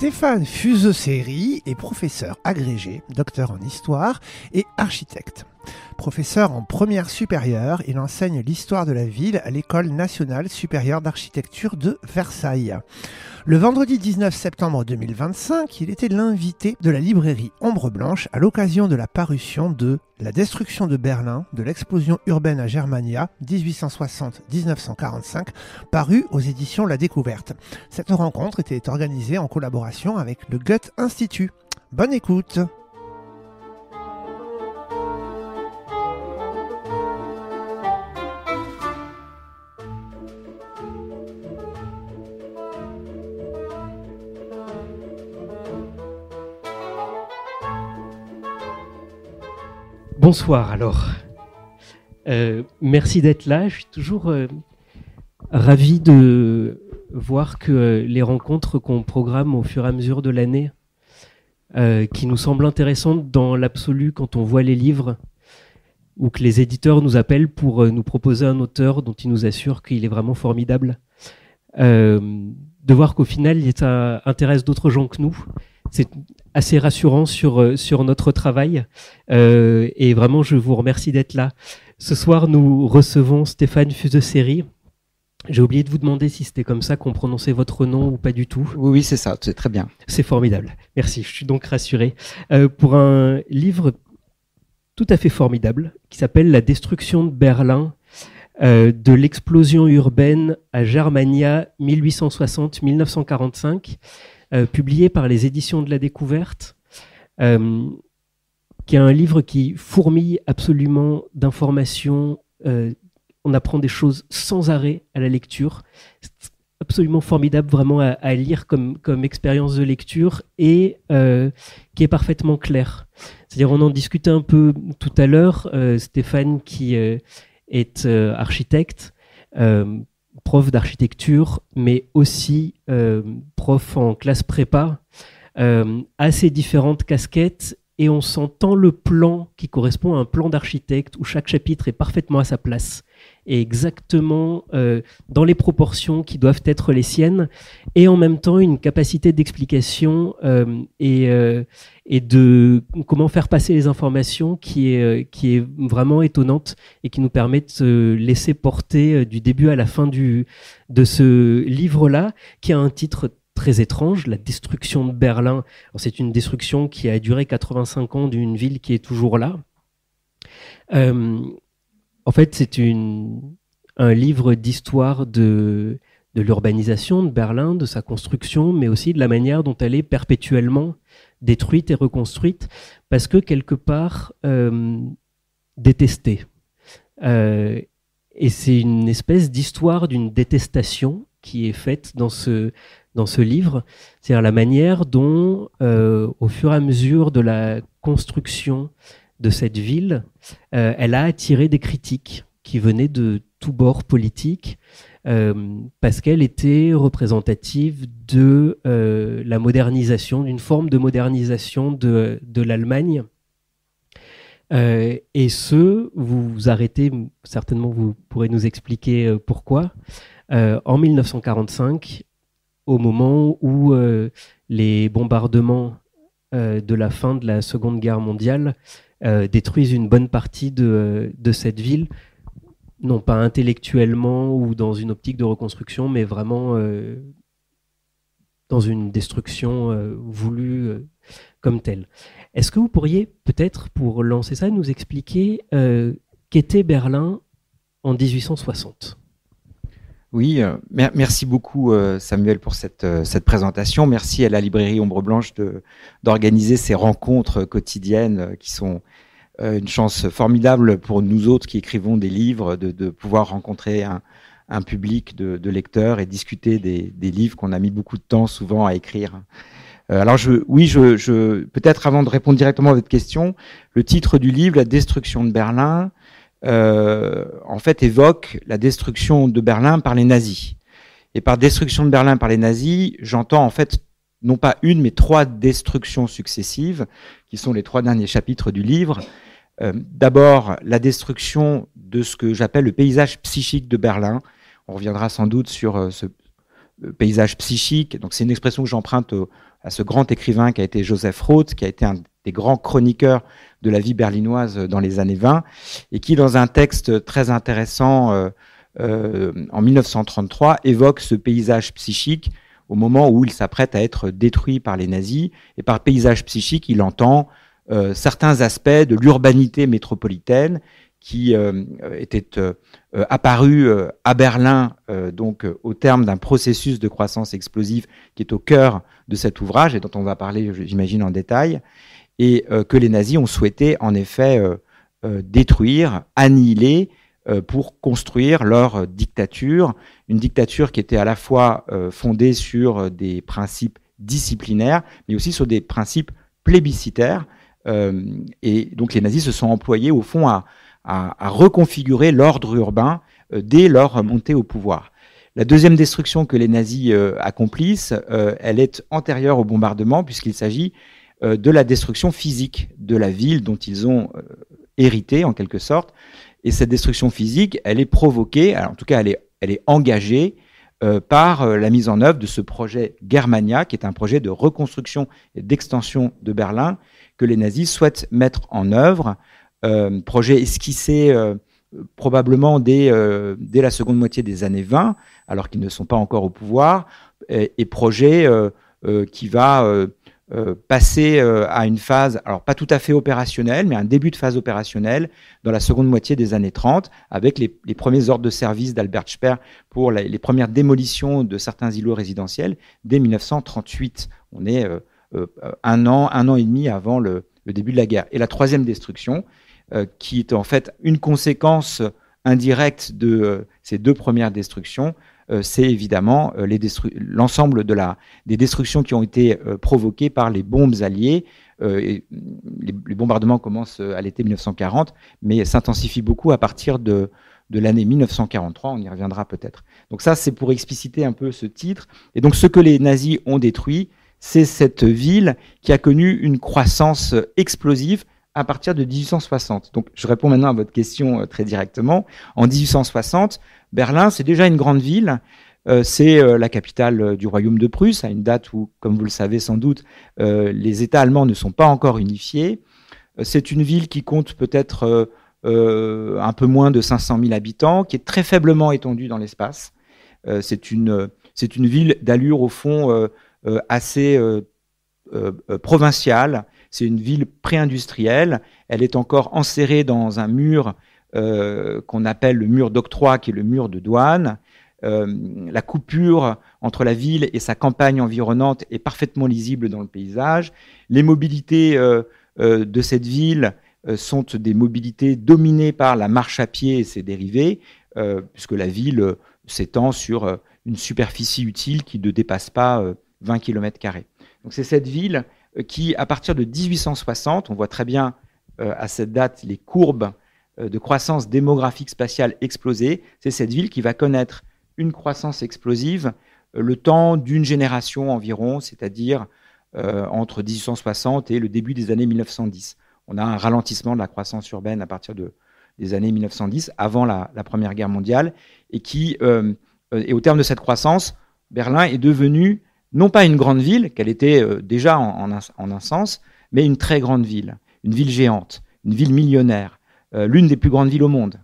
Stéphane Fuseux-Séry est professeur agrégé, docteur en histoire et architecte. Professeur en première supérieure, il enseigne l'histoire de la ville à l'École nationale supérieure d'architecture de Versailles. Le vendredi 19 septembre 2025, il était l'invité de la librairie Ombre Blanche à l'occasion de la parution de La destruction de Berlin, de l'explosion urbaine à Germania, 1860-1945, paru aux éditions La Découverte. Cette rencontre était organisée en collaboration avec le Goethe Institut. Bonne écoute! Bonsoir alors. Merci d'être là. Je suis toujours ravi de voir que les rencontres qu'on programme au fur et à mesure de l'année, qui nous semblent intéressantes dans l'absolu quand on voit les livres, ou que les éditeurs nous appellent pour nous proposer un auteur dont ils nous assurent qu'il est vraiment formidable, de voir qu'au final, ça intéresse d'autres gens que nous. C'est assez rassurant sur notre travail. Et vraiment, je vous remercie d'être là. Ce soir, nous recevons Stéphane Fuseux-Séry. J'ai oublié de vous demander si c'était comme ça qu'on prononçait votre nom ou pas du tout. Oui, c'est ça, c'est très bien. C'est formidable. Merci, je suis donc rassuré. Pour un livre tout à fait formidable qui s'appelle La destruction de Berlin, de l'explosion urbaine à Germania 1860-1945, publié par les éditions de La Découverte, qui est un livre qui fourmille absolument d'informations. On apprend des choses sans arrêt à la lecture. C'est absolument formidable vraiment à lire comme expérience de lecture et qui est parfaitement clair. C'est-à-dire, on en discutait un peu tout à l'heure, Stéphane qui est architecte, prof d'architecture, mais aussi prof en classe prépa, a ces différentes casquettes et on sent tant le plan qui correspond à un plan d'architecte où chaque chapitre est parfaitement à sa place et exactement dans les proportions qui doivent être les siennes, et en même temps une capacité d'explication et de comment faire passer les informations qui est vraiment étonnante et qui nous permet de se laisser porter du début à la fin de ce livre-là, qui a un titre très étrange, La destruction de Berlin. Alors, c'est une destruction qui a duré 85 ans d'une ville qui est toujours là. En fait, c'est un livre d'histoire de l'urbanisation de Berlin, de sa construction, mais aussi de la manière dont elle est perpétuellement détruite et reconstruite, parce que quelque part détestée. Et c'est une espèce d'histoire d'une détestation qui est faite dans ce livre, c'est-à-dire la manière dont, au fur et à mesure de la construction de cette ville, elle a attiré des critiques qui venaient de tous bords politiques, parce qu'elle était représentative de la modernisation, d'une forme de modernisation de l'Allemagne. Et vous arrêtez, certainement vous pourrez nous expliquer pourquoi, en 1945, au moment où les bombardements de la fin de la Seconde Guerre mondiale détruisent une bonne partie de cette ville, non pas intellectuellement ou dans une optique de reconstruction, mais vraiment dans une destruction voulue comme telle. Est-ce que vous pourriez peut-être, pour lancer ça, nous expliquer qu'était Berlin en 1860 ? Oui, merci beaucoup Samuel pour cette présentation. Merci à la librairie Ombre Blanche d'organiser ces rencontres quotidiennes qui sont une chance formidable pour nous autres qui écrivons des livres, de pouvoir rencontrer un public de lecteurs et discuter des livres qu'on a mis beaucoup de temps souvent à écrire. Alors peut-être avant de répondre directement à votre question, le titre du livre, La destruction de Berlin, en fait évoque la destruction de Berlin par les nazis. Et par destruction de Berlin par les nazis, j'entends en fait non pas une mais 3 destructions successives, qui sont les 3 derniers chapitres du livre. D'abord, la destruction de ce que j'appelle le paysage psychique de Berlin. On reviendra sans doute sur ce paysage psychique. Donc c'est une expression que j'emprunte à ce grand écrivain qui a été Joseph Roth, qui a été un des grands chroniqueurs de la vie berlinoise dans les années 20, et qui, dans un texte très intéressant en 1933, évoque ce paysage psychique au moment où il s'apprête à être détruit par les nazis. Et par paysage psychique, il entend certains aspects de l'urbanité métropolitaine qui étaient apparus à Berlin, donc au terme d'un processus de croissance explosive qui est au cœur de cet ouvrage et dont on va parler, j'imagine, en détail, et que les nazis ont souhaité en effet détruire, annihiler, pour construire leur dictature, une dictature qui était à la fois fondée sur des principes disciplinaires, mais aussi sur des principes plébiscitaires. Et donc les nazis se sont employés au fond à reconfigurer l'ordre urbain dès leur montée au pouvoir. La deuxième destruction que les nazis accomplissent, elle est antérieure au bombardement, puisqu'il s'agit de la destruction physique de la ville dont ils ont hérité en quelque sorte. Et cette destruction physique, elle est provoquée, alors en tout cas elle est engagée par la mise en œuvre de ce projet Germania, qui est un projet de reconstruction et d'extension de Berlin que les nazis souhaitent mettre en œuvre. Projet esquissé probablement dès la seconde moitié des années 20, alors qu'ils ne sont pas encore au pouvoir, et projet qui va passer à une phase, alors pas tout à fait opérationnelle, mais un début de phase opérationnelle dans la seconde moitié des années 30, avec les premiers ordres de service d'Albert Speer pour les premières démolitions de certains îlots résidentiels dès 1938. On est un an et demi avant le début de la guerre. Et la troisième destruction, qui est en fait une conséquence indirecte de ces deux premières destructions, c'est évidemment l'ensemble des destructions qui ont été provoquées par les bombes alliées. Les bombardements commencent à l'été 1940, mais s'intensifient beaucoup à partir de l'année 1943, on y reviendra peut-être. Donc ça, c'est pour expliciter un peu ce titre. Et donc ce que les nazis ont détruit, c'est cette ville qui a connu une croissance explosive à partir de 1860. Donc je réponds maintenant à votre question très directement. En 1860, Berlin, c'est déjà une grande ville. C'est la capitale du royaume de Prusse, à une date où, comme vous le savez sans doute, les États allemands ne sont pas encore unifiés. C'est une ville qui compte peut-être un peu moins de 500 000 habitants, qui est très faiblement étendue dans l'espace. C'est une ville d'allure, au fond, assez provinciale. C'est une ville pré-industrielle. Elle est encore enserrée dans un mur qu'on appelle le mur d'octroi, qui est le mur de douane. La coupure entre la ville et sa campagne environnante est parfaitement lisible dans le paysage. Les mobilités de cette ville sont des mobilités dominées par la marche à pied et ses dérivés, puisque la ville s'étend sur une superficie utile qui ne dépasse pas 20 km². Donc c'est cette ville qui, à partir de 1860, on voit très bien à cette date les courbes de croissance démographique spatiale exploser, c'est cette ville qui va connaître une croissance explosive le temps d'une génération environ, c'est-à-dire entre 1860 et le début des années 1910. On a un ralentissement de la croissance urbaine à partir des années 1910, avant la Première Guerre mondiale, et au terme de cette croissance, Berlin est devenue non pas une grande ville, qu'elle était déjà en un sens, mais une très grande ville, une ville géante, une ville millionnaire, l'une des plus grandes villes au monde.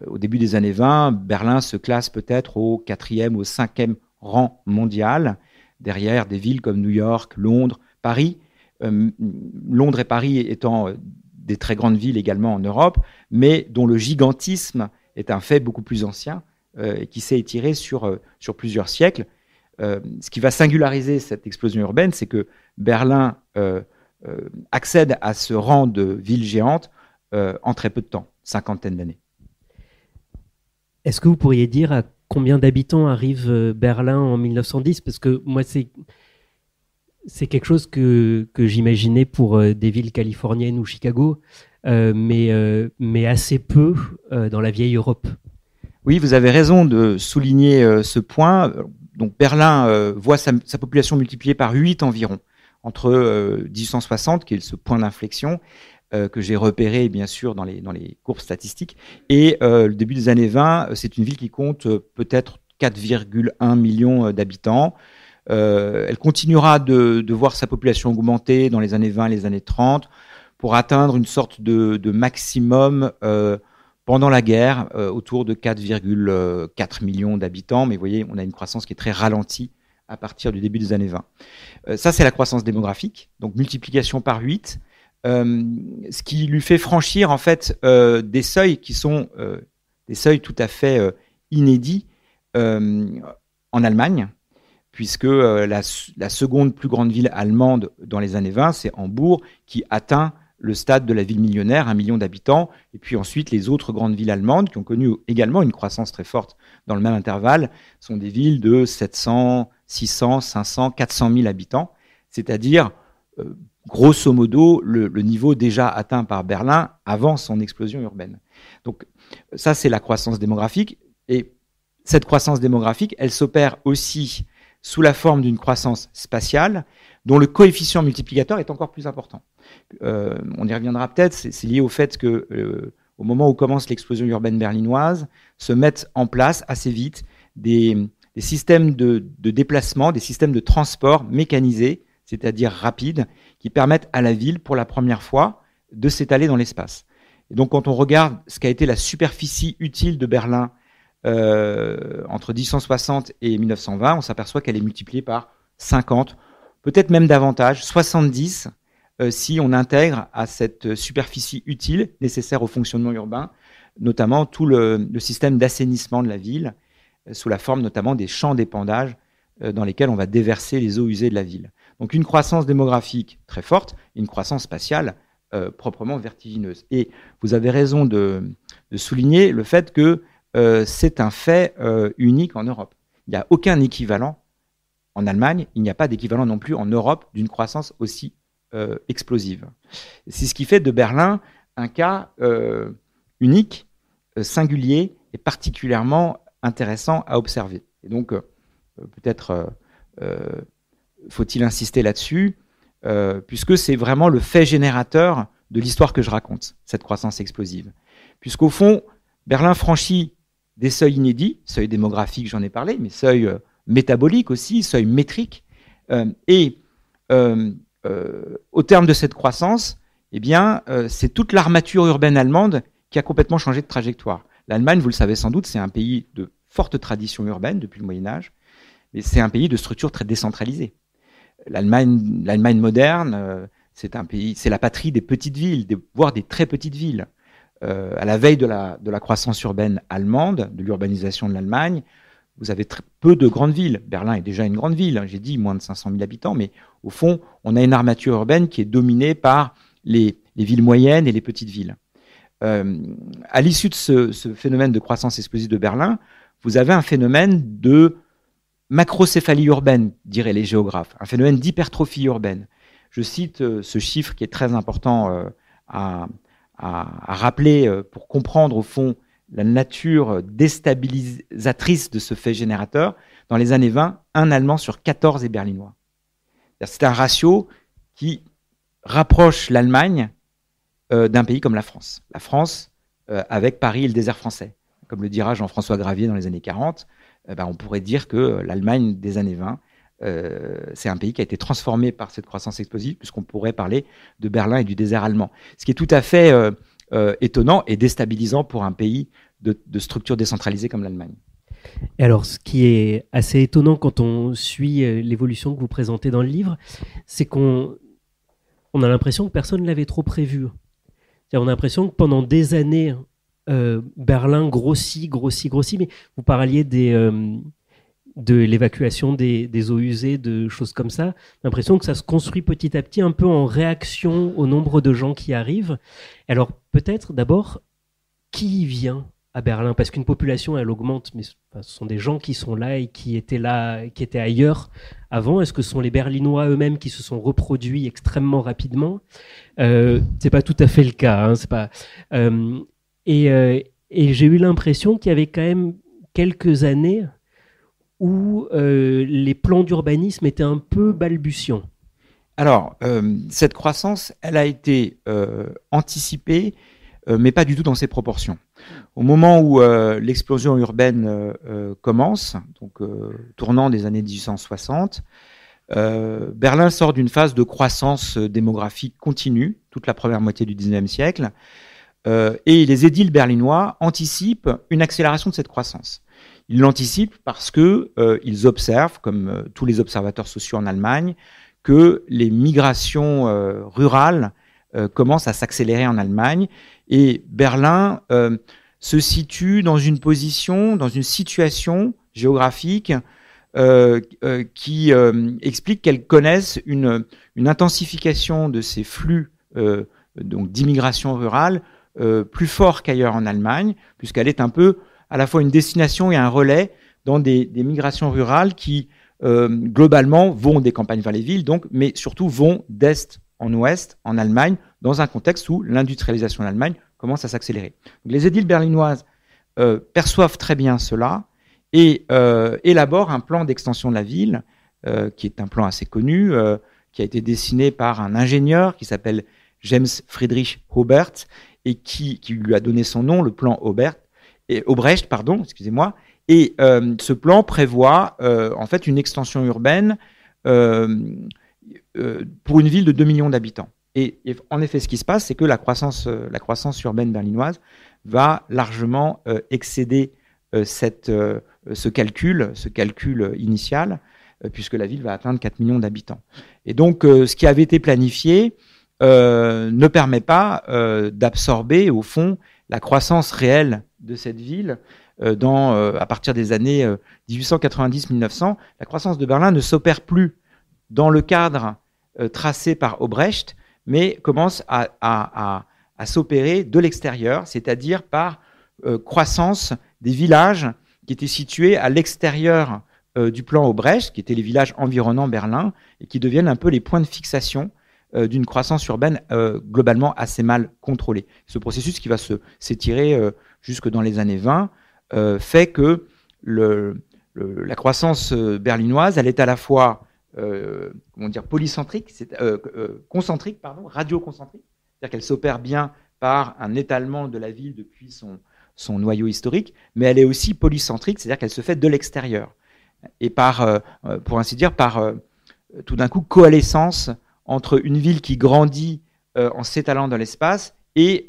Au début des années 20, Berlin se classe peut-être au 4e, au 5e rang mondial, derrière des villes comme New York, Londres, Paris. Londres et Paris étant des très grandes villes également en Europe, mais dont le gigantisme est un fait beaucoup plus ancien et qui s'est étiré sur plusieurs siècles. Ce qui va singulariser cette explosion urbaine, c'est que Berlin accède à ce rang de ville géante en très peu de temps, cinquantaine d'années. Est-ce que vous pourriez dire à combien d'habitants arrive Berlin en 1910 ? Parce que moi, c'est quelque chose que j'imaginais pour des villes californiennes ou Chicago, mais assez peu dans la vieille Europe. Oui, vous avez raison de souligner ce point. Donc Berlin voit sa population multipliée par 8 environ, entre 1860, qui est ce point d'inflexion, que j'ai repéré bien sûr dans les courbes statistiques, et le début des années 20, c'est une ville qui compte peut-être 4,1 millions d'habitants. Elle continuera de voir sa population augmenter dans les années 20 et les années 30 pour atteindre une sorte de maximum pendant la guerre, autour de 4,4 millions d'habitants. Mais vous voyez, on a une croissance qui est très ralentie à partir du début des années 20. Ça, c'est la croissance démographique, donc multiplication par 8, ce qui lui fait franchir en fait des seuils qui sont des seuils tout à fait inédits en Allemagne, puisque la seconde plus grande ville allemande dans les années 20, c'est Hambourg, qui atteint le stade de la ville millionnaire, 1 million d'habitants, et puis ensuite les autres grandes villes allemandes, qui ont connu également une croissance très forte dans le même intervalle, sont des villes de 700, 600, 500, 400 000 habitants, c'est-à-dire grosso modo le niveau déjà atteint par Berlin avant son explosion urbaine. Donc ça, c'est la croissance démographique, et cette croissance démographique, elle s'opère aussi sous la forme d'une croissance spatiale dont le coefficient multiplicateur est encore plus important. On y reviendra peut-être, c'est lié au fait que au moment où commence l'explosion urbaine berlinoise, se mettent en place assez vite des systèmes de déplacement, des systèmes de transport mécanisés, c'est-à-dire rapides, qui permettent à la ville, pour la première fois, de s'étaler dans l'espace. Et donc, quand on regarde ce qu'a été la superficie utile de Berlin entre 1860 et 1920, on s'aperçoit qu'elle est multipliée par 50, peut-être même davantage, 70, si on intègre à cette superficie utile nécessaire au fonctionnement urbain, notamment tout le système d'assainissement de la ville, sous la forme notamment des champs d'épandage dans lesquels on va déverser les eaux usées de la ville. Donc une croissance démographique très forte, et une croissance spatiale proprement vertigineuse. Et vous avez raison de souligner le fait que c'est un fait unique en Europe. Il n'y a aucun équivalent en Allemagne, il n'y a pas d'équivalent non plus en Europe d'une croissance aussi explosive. C'est ce qui fait de Berlin un cas unique, singulier et particulièrement intéressant à observer. Et donc, peut-être faut-il insister là-dessus, puisque c'est vraiment le fait générateur de l'histoire que je raconte, cette croissance explosive. Puisqu'au fond, Berlin franchit des seuils inédits, seuils démographiques, j'en ai parlé, mais seuils métaboliques aussi, seuils métriques, et au terme de cette croissance, eh bien, c'est toute l'armature urbaine allemande qui a complètement changé de trajectoire. L'Allemagne, vous le savez sans doute, c'est un pays de forte tradition urbaine depuis le Moyen-Âge, mais c'est un pays de structure très décentralisée. L'Allemagne moderne, c'est un pays, c'est la patrie des petites villes, voire des très petites villes. À la veille de la croissance urbaine allemande, de l'urbanisation de l'Allemagne, vous avez très peu de grandes villes. Berlin est déjà une grande ville, j'ai dit moins de 500 000 habitants, mais au fond, on a une armature urbaine qui est dominée par les villes moyennes et les petites villes. À l'issue de ce phénomène de croissance explosive de Berlin, vous avez un phénomène de macrocéphalie urbaine, diraient les géographes, un phénomène d'hypertrophie urbaine. Je cite ce chiffre qui est très important à rappeler pour comprendre au fond la nature déstabilisatrice de ce fait générateur. Dans les années 20, un Allemand sur 14 est berlinois. C'est un ratio qui rapproche l'Allemagne d'un pays comme la France. La France, avec Paris et le désert français. Comme le dira Jean-François Gravier dans les années 40, on pourrait dire que l'Allemagne des années 20, c'est un pays qui a été transformé par cette croissance explosive, puisqu'on pourrait parler de Berlin et du désert allemand. Ce qui est tout à fait étonnant et déstabilisant pour un pays de structure décentralisée comme l'Allemagne. Et alors, ce qui est assez étonnant quand on suit l'évolution que vous présentez dans le livre, c'est qu'on a l'impression que personne ne l'avait trop prévu. C'est-à-dire, on a l'impression que pendant des années, Berlin grossit, mais vous parliez de l'évacuation des eaux usées, de choses comme ça. J'ai l'impression que ça se construit petit à petit un peu en réaction au nombre de gens qui arrivent. Alors peut-être d'abord, qui vient à Berlin? Parce qu'une population, elle augmente, mais ce sont des gens qui sont là et qui étaient ailleurs avant. Est-ce que ce sont les Berlinois eux-mêmes qui se sont reproduits extrêmement rapidement? C'est pas tout à fait le cas. Hein, c'est pas. Et j'ai eu l'impression qu'il y avait quand même quelques années où les plans d'urbanisme étaient un peu balbutiants. Alors, cette croissance, elle a été anticipée mais pas du tout dans ces proportions. Au moment où l'explosion urbaine commence, donc tournant des années 1860, Berlin sort d'une phase de croissance démographique continue, toute la première moitié du XIXe siècle, et les édiles berlinois anticipent une accélération de cette croissance. Ils l'anticipent parce que ils observent, comme tous les observateurs sociaux en Allemagne, que les migrations rurales commencent à s'accélérer en Allemagne, et Berlin se situe dans une position, dans une situation géographique qui explique qu'elles connaissent une intensification de ces flux donc d'immigration rurale plus fort qu'ailleurs en Allemagne, puisqu'elle est un peu à la fois une destination et un relais dans des migrations rurales qui globalement vont des campagnes vers les villes, donc, mais surtout vont d'est en ouest en Allemagne, dans un contexte où l'industrialisation en Allemagne commence à s'accélérer. Donc, les édiles berlinoises perçoivent très bien cela et élaborent un plan d'extension de la ville, qui est un plan assez connu, qui a été dessiné par un ingénieur qui s'appelle James Friedrich Obert et qui lui a donné son nom, le plan Obrecht, excusez-moi. Et ce plan prévoit en fait une extension urbaine pour une ville de 2 millions d'habitants. Et en effet, ce qui se passe, c'est que la croissance urbaine berlinoise va largement excéder ce calcul initial, puisque la ville va atteindre 4 millions d'habitants. Et donc, ce qui avait été planifié ne permet pas d'absorber, au fond, la croissance réelle de cette ville à partir des années 1890-1900. La croissance de Berlin ne s'opère plus dans le cadre tracé par Obrecht, mais commence à s'opérer de l'extérieur, c'est-à-dire par croissance des villages qui étaient situés à l'extérieur du plan Obrecht, qui étaient les villages environnant Berlin, et qui deviennent un peu les points de fixation d'une croissance urbaine globalement assez mal contrôlée. Ce processus qui va s'étirer jusque dans les années 20 fait que la croissance berlinoise, elle est à la fois polycentrique, concentrique, radioconcentrique, c'est-à-dire qu'elle s'opère bien par un étalement de la ville depuis son noyau historique, mais elle est aussi polycentrique, c'est-à-dire qu'elle se fait de l'extérieur et pour ainsi dire, par tout d'un coup coalescence entre une ville qui grandit en s'étalant dans l'espace et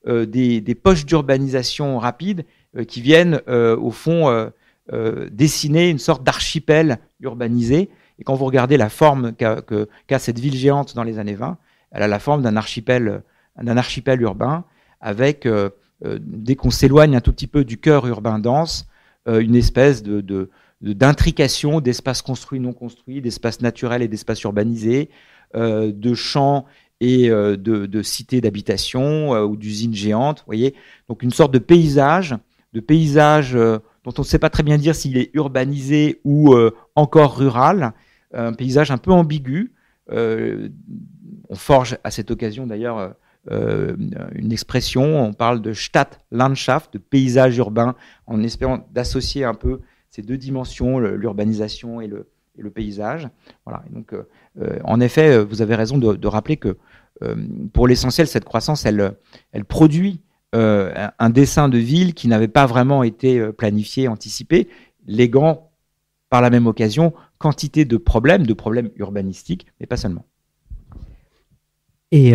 des poches d'urbanisation rapide qui viennent au fond dessiner une sorte d'archipel urbanisé. Et quand vous regardez la forme qu'a cette ville géante dans les années 20, elle a la forme d'un archipel urbain avec, dès qu'on s'éloigne un tout petit peu du cœur urbain dense, une espèce d'intrication d'espaces construits, non construits, d'espaces naturels et d'espaces urbanisés, de champs et de cités d'habitation ou d'usines géantes. Vous voyez, donc une sorte de paysage dont on ne sait pas très bien dire s'il est urbanisé ou encore rural, un paysage un peu ambigu. On forge à cette occasion d'ailleurs une expression, on parle de Stadtlandschaft, de paysage urbain, en espérant d'associer un peu ces deux dimensions, l'urbanisation et le paysage. Voilà. Et donc, en effet, vous avez raison de rappeler que pour l'essentiel, cette croissance, elle produit un dessin de ville qui n'avait pas vraiment été planifié, anticipé, léguant par la même occasion quantité de problèmes urbanistiques, mais pas seulement. Et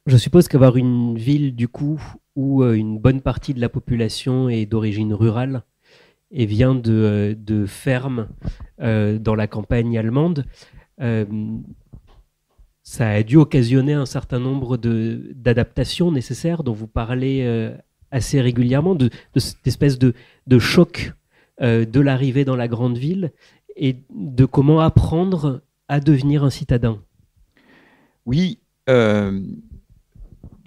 je suppose qu'avoir une ville, du coup, où une bonne partie de la population est d'origine rurale et vient de fermes dans la campagne allemande, ça a dû occasionner un certain nombre d'adaptations nécessaires dont vous parlez assez régulièrement, de cette espèce de choc de l'arrivée dans la grande ville et de comment apprendre à devenir un citadin. Oui, dans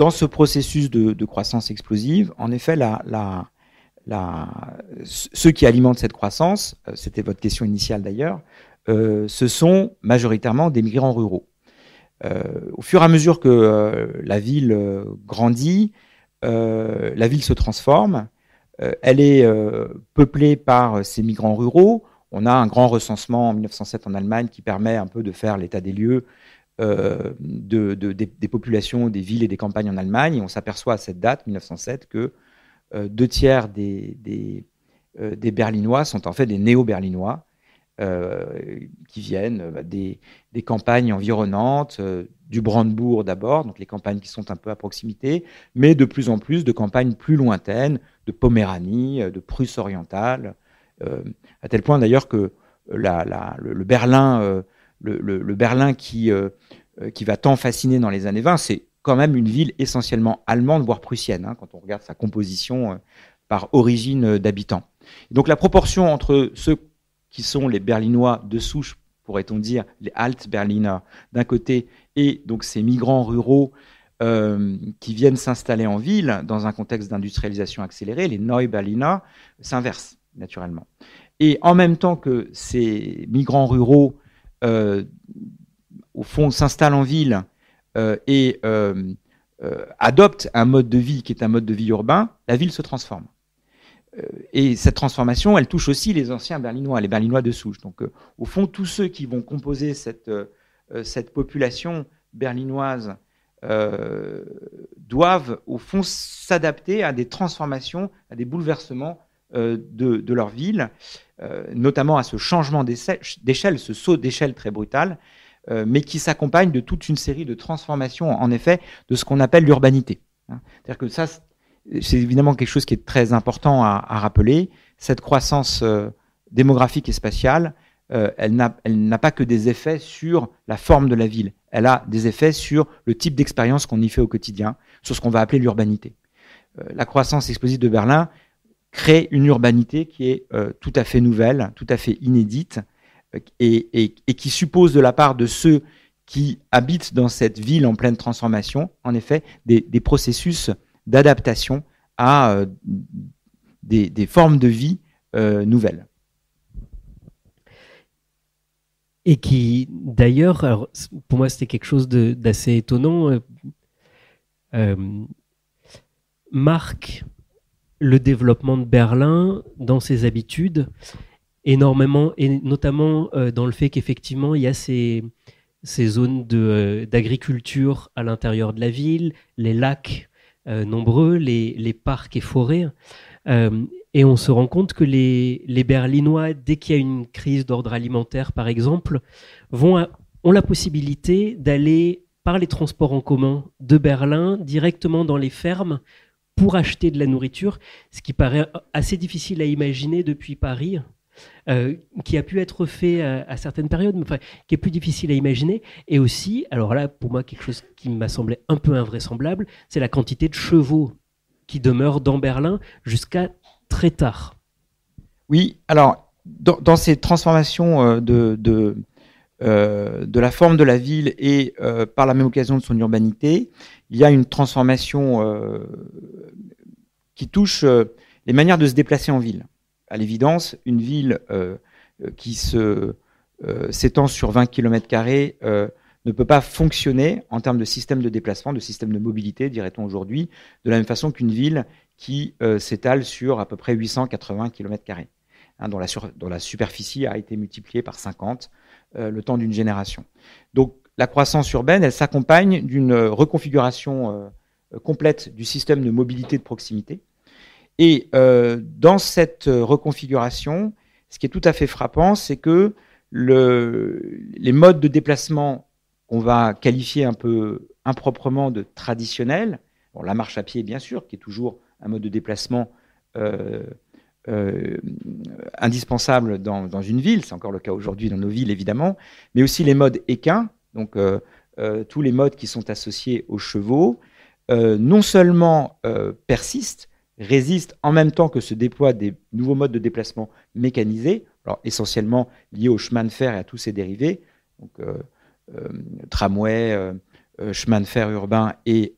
ce processus de croissance explosive, en effet, ceux qui alimentent cette croissance, c'était votre question initiale d'ailleurs, ce sont majoritairement des migrants ruraux. Au fur et à mesure que la ville grandit, la ville se transforme, elle est peuplée par ces migrants ruraux. On a un grand recensement en 1907 en Allemagne qui permet un peu de faire l'état des lieux des populations, des villes et des campagnes en Allemagne. Et on s'aperçoit à cette date, 1907, que 2/3 des Berlinois sont en fait des néo-berlinois qui viennent des campagnes environnantes, du Brandebourg d'abord, donc les campagnes qui sont un peu à proximité, mais de plus en plus de campagnes plus lointaines, de Poméranie, de Prusse orientale, à tel point d'ailleurs que le Berlin, le Berlin qui va tant fasciner dans les années 20, c'est quand même une ville essentiellement allemande, voire prussienne, quand on regarde sa composition par origine d'habitants. Donc la proportion entre ceux qui sont les Berlinois de souche, pourrait-on dire, les Alt-Berliner d'un côté, et donc ces migrants ruraux qui viennent s'installer en ville dans un contexte d'industrialisation accélérée, les Neu-Berliner, s'inverse naturellement. Et en même temps que ces migrants ruraux, au fond, s'installent en ville et adoptent un mode de vie qui est un mode de vie urbain, la ville se transforme. Et cette transformation, elle touche aussi les anciens Berlinois, les Berlinois de souche. Donc, au fond, tous ceux qui vont composer cette population berlinoise doivent, au fond, s'adapter à des transformations, à des bouleversements de leur ville, notamment à ce changement d'échelle, ce saut d'échelle très brutal, mais qui s'accompagne de toute une série de transformations, en effet, de ce qu'on appelle l'urbanité. C'est-à-dire que ça, c'est évidemment quelque chose qui est très important à rappeler. Cette croissance démographique et spatiale, elle n'a pas que des effets sur la forme de la ville. Elle a des effets sur le type d'expérience qu'on y fait au quotidien, sur ce qu'on va appeler l'urbanité. La croissance explosive de Berlin crée une urbanité qui est tout à fait nouvelle, tout à fait inédite, et qui suppose de la part de ceux qui habitent dans cette ville en pleine transformation, en effet, des processus d'adaptation à des formes de vie nouvelles. Et qui, d'ailleurs, alors, pour moi c'était quelque chose d'assez étonnant, marque le développement de Berlin dans ses habitudes, énormément, et notamment dans le fait qu'effectivement il y a ces zones d'agriculture à l'intérieur de la ville, les lacs nombreux, les parcs et forêts. Et on se rend compte que les Berlinois, dès qu'il y a une crise d'ordre alimentaire, par exemple, ont la possibilité d'aller par les transports en commun de Berlin directement dans les fermes pour acheter de la nourriture, ce qui paraît assez difficile à imaginer depuis Paris, qui a pu être fait à certaines périodes, mais enfin, qui est plus difficile à imaginer. Et aussi, alors là, pour moi, quelque chose qui m'a semblé un peu invraisemblable, c'est la quantité de chevaux qui demeurent dans Berlin jusqu'à très tard. Oui, alors, dans ces transformations de la forme de la ville et par la même occasion de son urbanité, il y a une transformation qui touche les manières de se déplacer en ville. À l'évidence, une ville qui s'étend sur 20 km² ne peut pas fonctionner en termes de système de déplacement, de système de mobilité, dirait-on aujourd'hui, de la même façon qu'une ville qui s'étale sur à peu près 880 km², dont la superficie a été multipliée par 50 le temps d'une génération. Donc la croissance urbaine, elle s'accompagne d'une reconfiguration complète du système de mobilité de proximité. Et dans cette reconfiguration, ce qui est tout à fait frappant, c'est que les modes de déplacement qu'on va qualifier un peu improprement de traditionnels, bon, la marche à pied bien sûr, qui est toujours un mode de déplacement indispensable dans une ville, c'est encore le cas aujourd'hui dans nos villes évidemment, mais aussi les modes équins, donc tous les modes qui sont associés aux chevaux, non seulement persistent, résistent en même temps que se déploient des nouveaux modes de déplacement mécanisés, alors essentiellement liés au chemin de fer et à tous ses dérivés, donc tramway, chemin de fer urbain et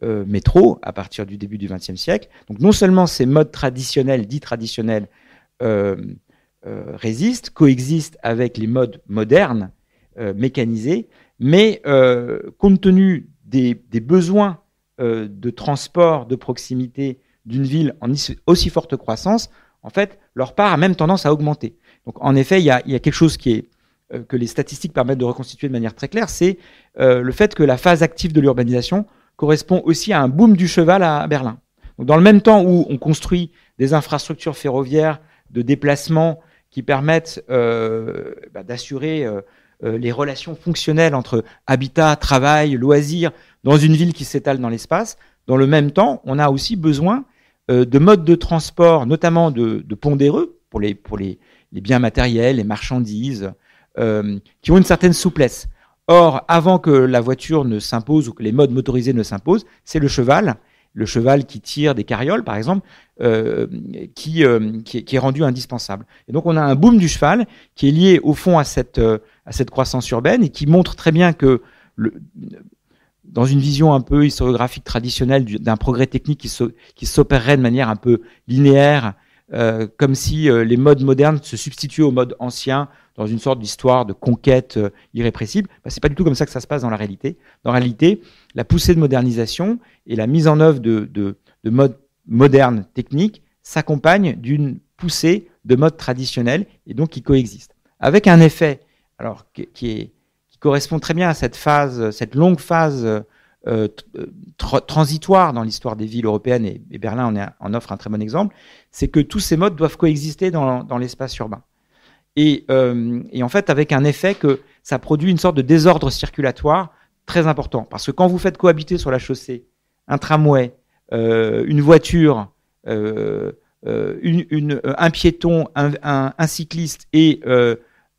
métro à partir du début du XXe siècle. Donc non seulement ces modes traditionnels, dits traditionnels, résistent, coexistent avec les modes modernes, mécanisés, mais compte tenu des besoins de transport de proximité d'une ville en aussi forte croissance, en fait, leur part a même tendance à augmenter. Donc, en effet, il y a quelque chose qui est que les statistiques permettent de reconstituer de manière très claire, c'est le fait que la phase active de l'urbanisation correspond aussi à un boom du cheval à Berlin. Donc, dans le même temps où on construit des infrastructures ferroviaires de déplacement qui permettent d'assurer les relations fonctionnelles entre habitat, travail, loisirs, dans une ville qui s'étale dans l'espace, dans le même temps, on a aussi besoin de modes de transport, notamment de pondéreux, pour les biens matériels, les marchandises, qui ont une certaine souplesse. Or, avant que la voiture ne s'impose ou que les modes motorisés ne s'imposent, c'est le cheval qui tire des carrioles, par exemple, qui est rendu indispensable. Et donc, on a un boom du cheval qui est lié, au fond, à cette croissance urbaine et qui montre très bien que, dans une vision un peu historiographique traditionnelle d'un progrès technique qui s'opérerait de manière un peu linéaire, comme si les modes modernes se substituaient aux modes anciens dans une sorte d'histoire de conquête irrépressible. C'est pas du tout comme ça que ça se passe dans la réalité. Dans la réalité, la poussée de modernisation et la mise en œuvre de modes modernes techniques s'accompagnent d'une poussée de modes traditionnels et donc qui coexistent. Avec un effet alors qui correspond très bien à cette longue phase transitoire dans l'histoire des villes européennes, et Berlin en offre un très bon exemple, c'est que tous ces modes doivent coexister dans l'espace urbain. Et en fait, avec un effet que ça produit une sorte de désordre circulatoire très important. Parce que quand vous faites cohabiter sur la chaussée un tramway, une voiture, un piéton, un cycliste et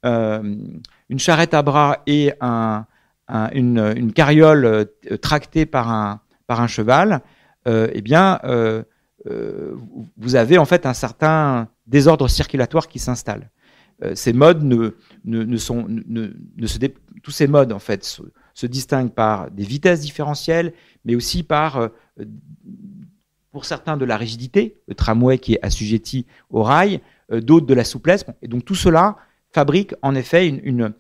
une charrette à bras et une carriole tractée par un cheval, vous avez en fait un certain désordre circulatoire qui s'installe. Ces modes tous ces modes en fait se distinguent par des vitesses différentielles, mais aussi par, pour certains, de la rigidité, le tramway qui est assujetti au rail, d'autres de la souplesse. Et donc tout cela fabrique en effet une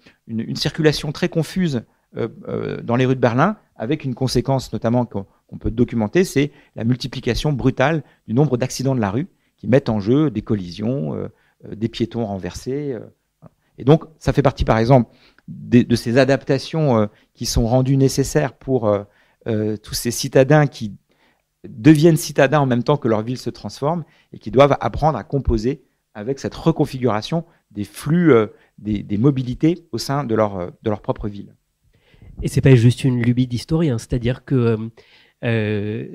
circulation très confuse dans les rues de Berlin, avec une conséquence notamment qu'on peut documenter, c'est la multiplication brutale du nombre d'accidents de la rue qui mettent en jeu des collisions, des piétons renversés. Et donc, ça fait partie, par exemple, de ces adaptations qui sont rendues nécessaires pour tous ces citadins qui deviennent citadins en même temps que leur ville se transforme et qui doivent apprendre à composer avec cette reconfiguration des flux, des mobilités au sein de leur propre ville. Et c'est pas juste une lubie d'historien, c'est-à-dire que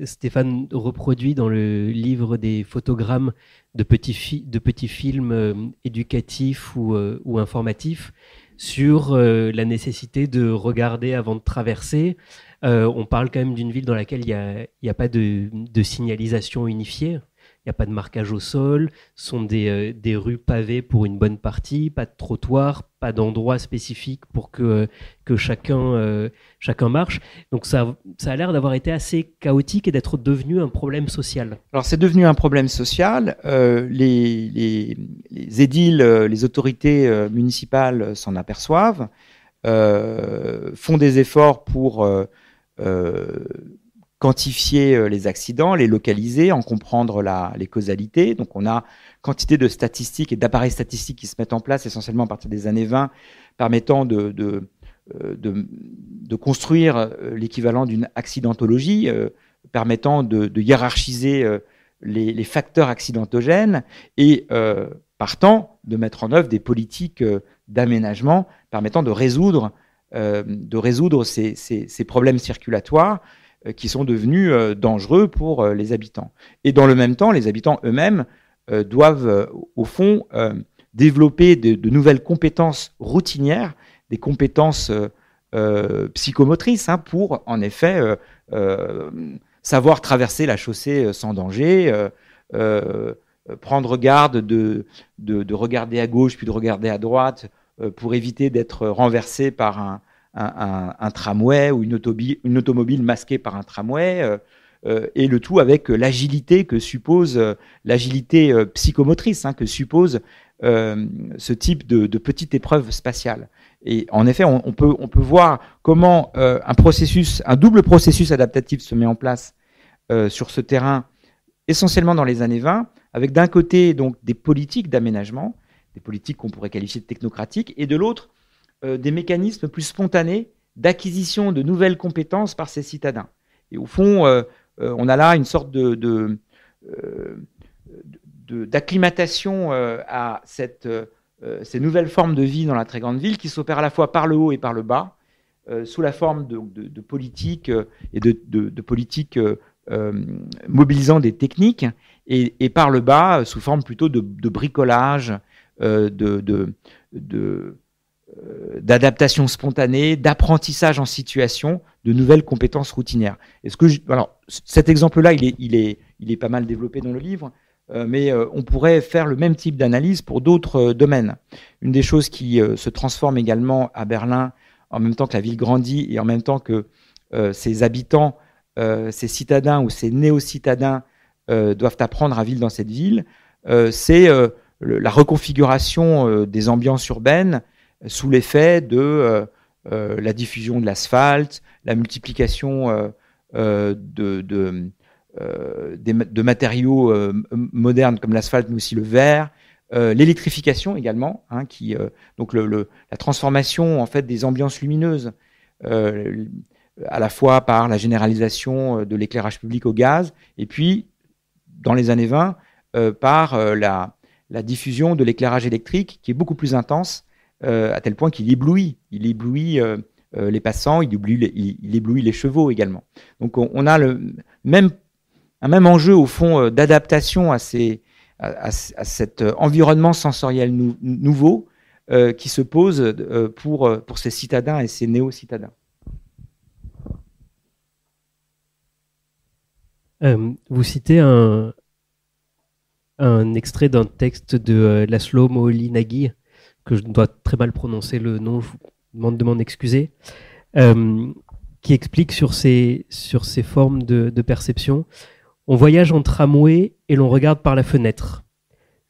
Stéphane reproduit dans le livre des photogrammes de petits films éducatifs ou informatifs sur la nécessité de regarder avant de traverser. On parle quand même d'une ville dans laquelle il n'y a pas de signalisation unifiée. Il n'y a pas de marquage au sol, ce sont des rues pavées pour une bonne partie, pas de trottoir, pas d'endroit spécifique pour que chacun marche. Donc ça a l'air d'avoir été assez chaotique et d'être devenu un problème social. Alors c'est devenu un problème social. Les édiles, les autorités municipales s'en aperçoivent, font des efforts pour quantifier les accidents, les localiser, en comprendre les causalités. Donc on a quantité de statistiques et d'appareils statistiques qui se mettent en place essentiellement à partir des années 20, permettant de construire l'équivalent d'une accidentologie, permettant de hiérarchiser les facteurs accidentogènes et partant de mettre en œuvre des politiques d'aménagement permettant de résoudre ces problèmes circulatoires qui sont devenus dangereux pour les habitants. Et dans le même temps, les habitants eux-mêmes doivent, au fond, développer de nouvelles compétences routinières, des compétences psychomotrices, pour, en effet, savoir traverser la chaussée sans danger, prendre garde de regarder à gauche puis de regarder à droite pour éviter d'être renversé par un tramway ou une automobile masquée par un tramway, et le tout avec l'agilité que suppose l'agilité psychomotrice, que suppose ce type de petite épreuve spatiale. Et en effet, on peut voir comment un double processus adaptatif se met en place sur ce terrain, essentiellement dans les années 20, avec d'un côté donc des politiques d'aménagement, des politiques qu'on pourrait qualifier de technocratiques, et de l'autre des mécanismes plus spontanés d'acquisition de nouvelles compétences par ces citadins. Et au fond, on a là une sorte d'acclimatation à ces nouvelles formes de vie dans la très grande ville qui s'opèrent à la fois par le haut et par le bas, sous la forme de politiques et de politiques mobilisant des techniques, et par le bas sous forme plutôt de bricolage, d'adaptation spontanée, d'apprentissage en situation, de nouvelles compétences routinières. Alors, cet exemple-là, il est pas mal développé dans le livre, mais on pourrait faire le même type d'analyse pour d'autres domaines. Une des choses qui se transforme également à Berlin, en même temps que la ville grandit et en même temps que ses habitants, ces citadins ou ces néo-citadins doivent apprendre à vivre dans cette ville, c'est la reconfiguration des ambiances urbaines sous l'effet de la diffusion de l'asphalte, la multiplication de matériaux modernes comme l'asphalte, mais aussi le verre, l'électrification également, donc la transformation en fait des ambiances lumineuses, à la fois par la généralisation de l'éclairage public au gaz, et puis dans les années 20 par la diffusion de l'éclairage électrique qui est beaucoup plus intense, à tel point qu'il éblouit les passants, il éblouit les chevaux également. Donc on a un même enjeu au fond d'adaptation à cet environnement sensoriel nouveau qui se pose pour ces citadins et ces néo-citadins. Vous citez un extrait d'un texte de Laszlo Moholy-Nagy, que je dois très mal prononcer le nom, je vous demande de m'en excuser, qui explique sur ces formes de perception. On voyage en tramway et l'on regarde par la fenêtre.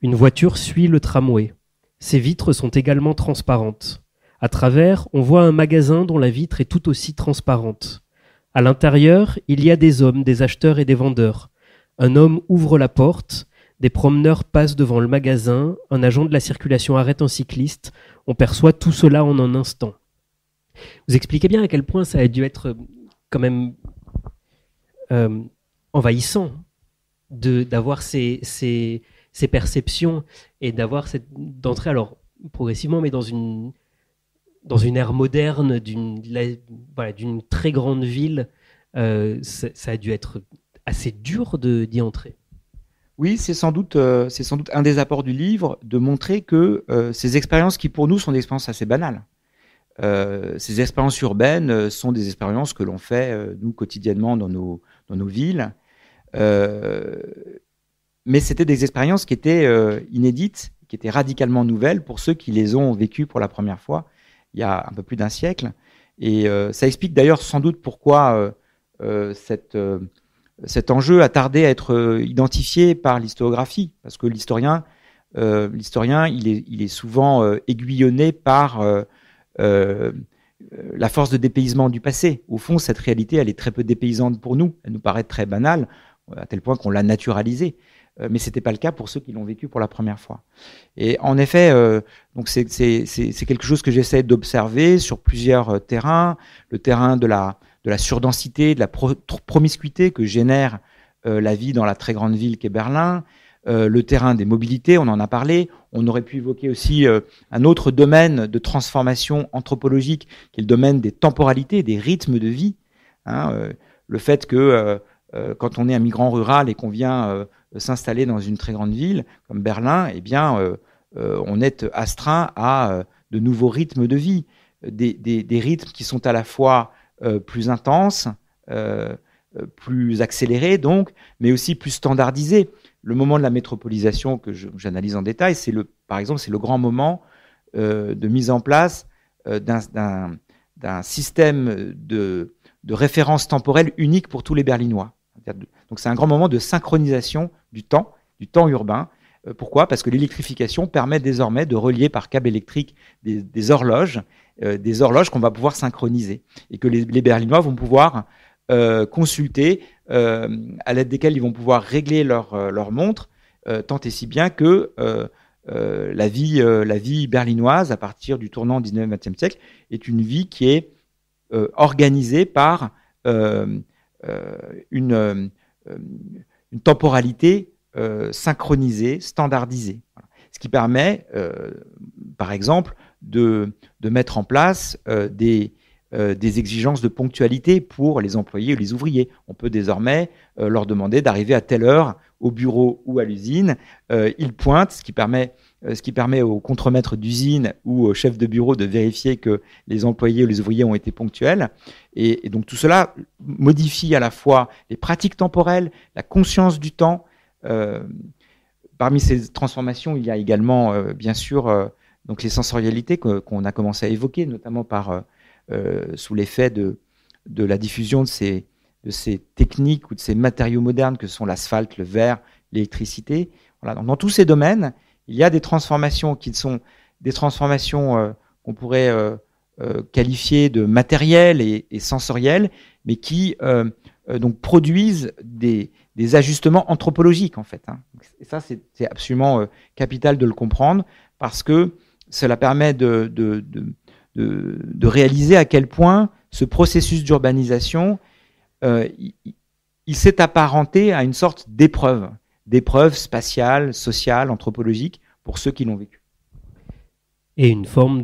Une voiture suit le tramway. Ses vitres sont également transparentes. À travers, on voit un magasin dont la vitre est tout aussi transparente. À l'intérieur, il y a des hommes, des acheteurs et des vendeurs. Un homme ouvre la porte, des promeneurs passent devant le magasin, un agent de la circulation arrête un cycliste, on perçoit tout cela en un instant. Vous expliquez bien à quel point ça a dû être quand même envahissant d'avoir ces perceptions et d'entrer alors progressivement, mais dans une ère moderne d'une très grande ville. Ça a dû être assez dur d'y entrer. Oui, c'est sans doute un des apports du livre de montrer que ces expériences qui pour nous sont des expériences assez banales. Ces expériences urbaines sont des expériences que l'on fait nous quotidiennement dans nos villes, mais c'était des expériences qui étaient inédites, qui étaient radicalement nouvelles pour ceux qui les ont vécues pour la première fois il y a un peu plus d'un siècle. Et ça explique d'ailleurs sans doute pourquoi cet enjeu a tardé à être identifié par l'historiographie, parce que l'historien, il est souvent aiguillonné par la force de dépaysement du passé. Au fond, cette réalité, elle est très peu dépaysante pour nous. Elle nous paraît très banale, à tel point qu'on l'a naturalisée. Mais c'était pas le cas pour ceux qui l'ont vécu pour la première fois. Et en effet, donc c'est quelque chose que j'essaie d'observer sur plusieurs terrains. Le terrain de la surdensité, de la promiscuité que génère la vie dans la très grande ville qu'est Berlin. Le terrain des mobilités, on en a parlé. On aurait pu évoquer aussi un autre domaine de transformation anthropologique, qui est le domaine des temporalités, des rythmes de vie. Le fait que quand on est un migrant rural et qu'on vient s'installer dans une très grande ville comme Berlin, eh bien, on est astreint à de nouveaux rythmes de vie, des rythmes qui sont à la fois plus intenses, plus accélérés donc, mais aussi plus standardisés. Le moment de la métropolisation que j'analyse en détail, par exemple, c'est le grand moment de mise en place d'un système de référence temporelle unique pour tous les Berlinois. Donc c'est un grand moment de synchronisation du temps urbain. Pourquoi ? Parce que l'électrification permet désormais de relier par câble électrique des horloges qu'on va pouvoir synchroniser et que les Berlinois vont pouvoir consulter, à l'aide desquelles ils vont pouvoir régler leur montre, tant et si bien que la vie berlinoise, à partir du tournant 19e-20e siècle, est une vie qui est organisée par une temporalité synchronisée, standardisée. Voilà. Ce qui permet, par exemple, de mettre en place des exigences de ponctualité pour les employés ou les ouvriers. On peut désormais leur demander d'arriver à telle heure au bureau ou à l'usine. Ils pointent, ce qui permet au contremaître d'usine ou au chef de bureau de vérifier que les employés ou les ouvriers ont été ponctuels. Et donc tout cela modifie à la fois les pratiques temporelles, la conscience du temps. Parmi ces transformations, il y a également, bien sûr, donc les sensorialités qu'on a commencé à évoquer, notamment sous l'effet de la diffusion de ces techniques ou de ces matériaux modernes que sont l'asphalte, le verre, l'électricité. Voilà. Donc, dans tous ces domaines, il y a des transformations qui sont des transformations qu'on pourrait qualifier de matérielles et sensorielles, mais qui donc produisent des ajustements anthropologiques en fait. Hein. Et ça, c'est absolument capital de le comprendre parce que cela permet de réaliser à quel point ce processus d'urbanisation il s'est apparenté à une sorte d'épreuve spatiale, sociale, anthropologique pour ceux qui l'ont vécu. Et une forme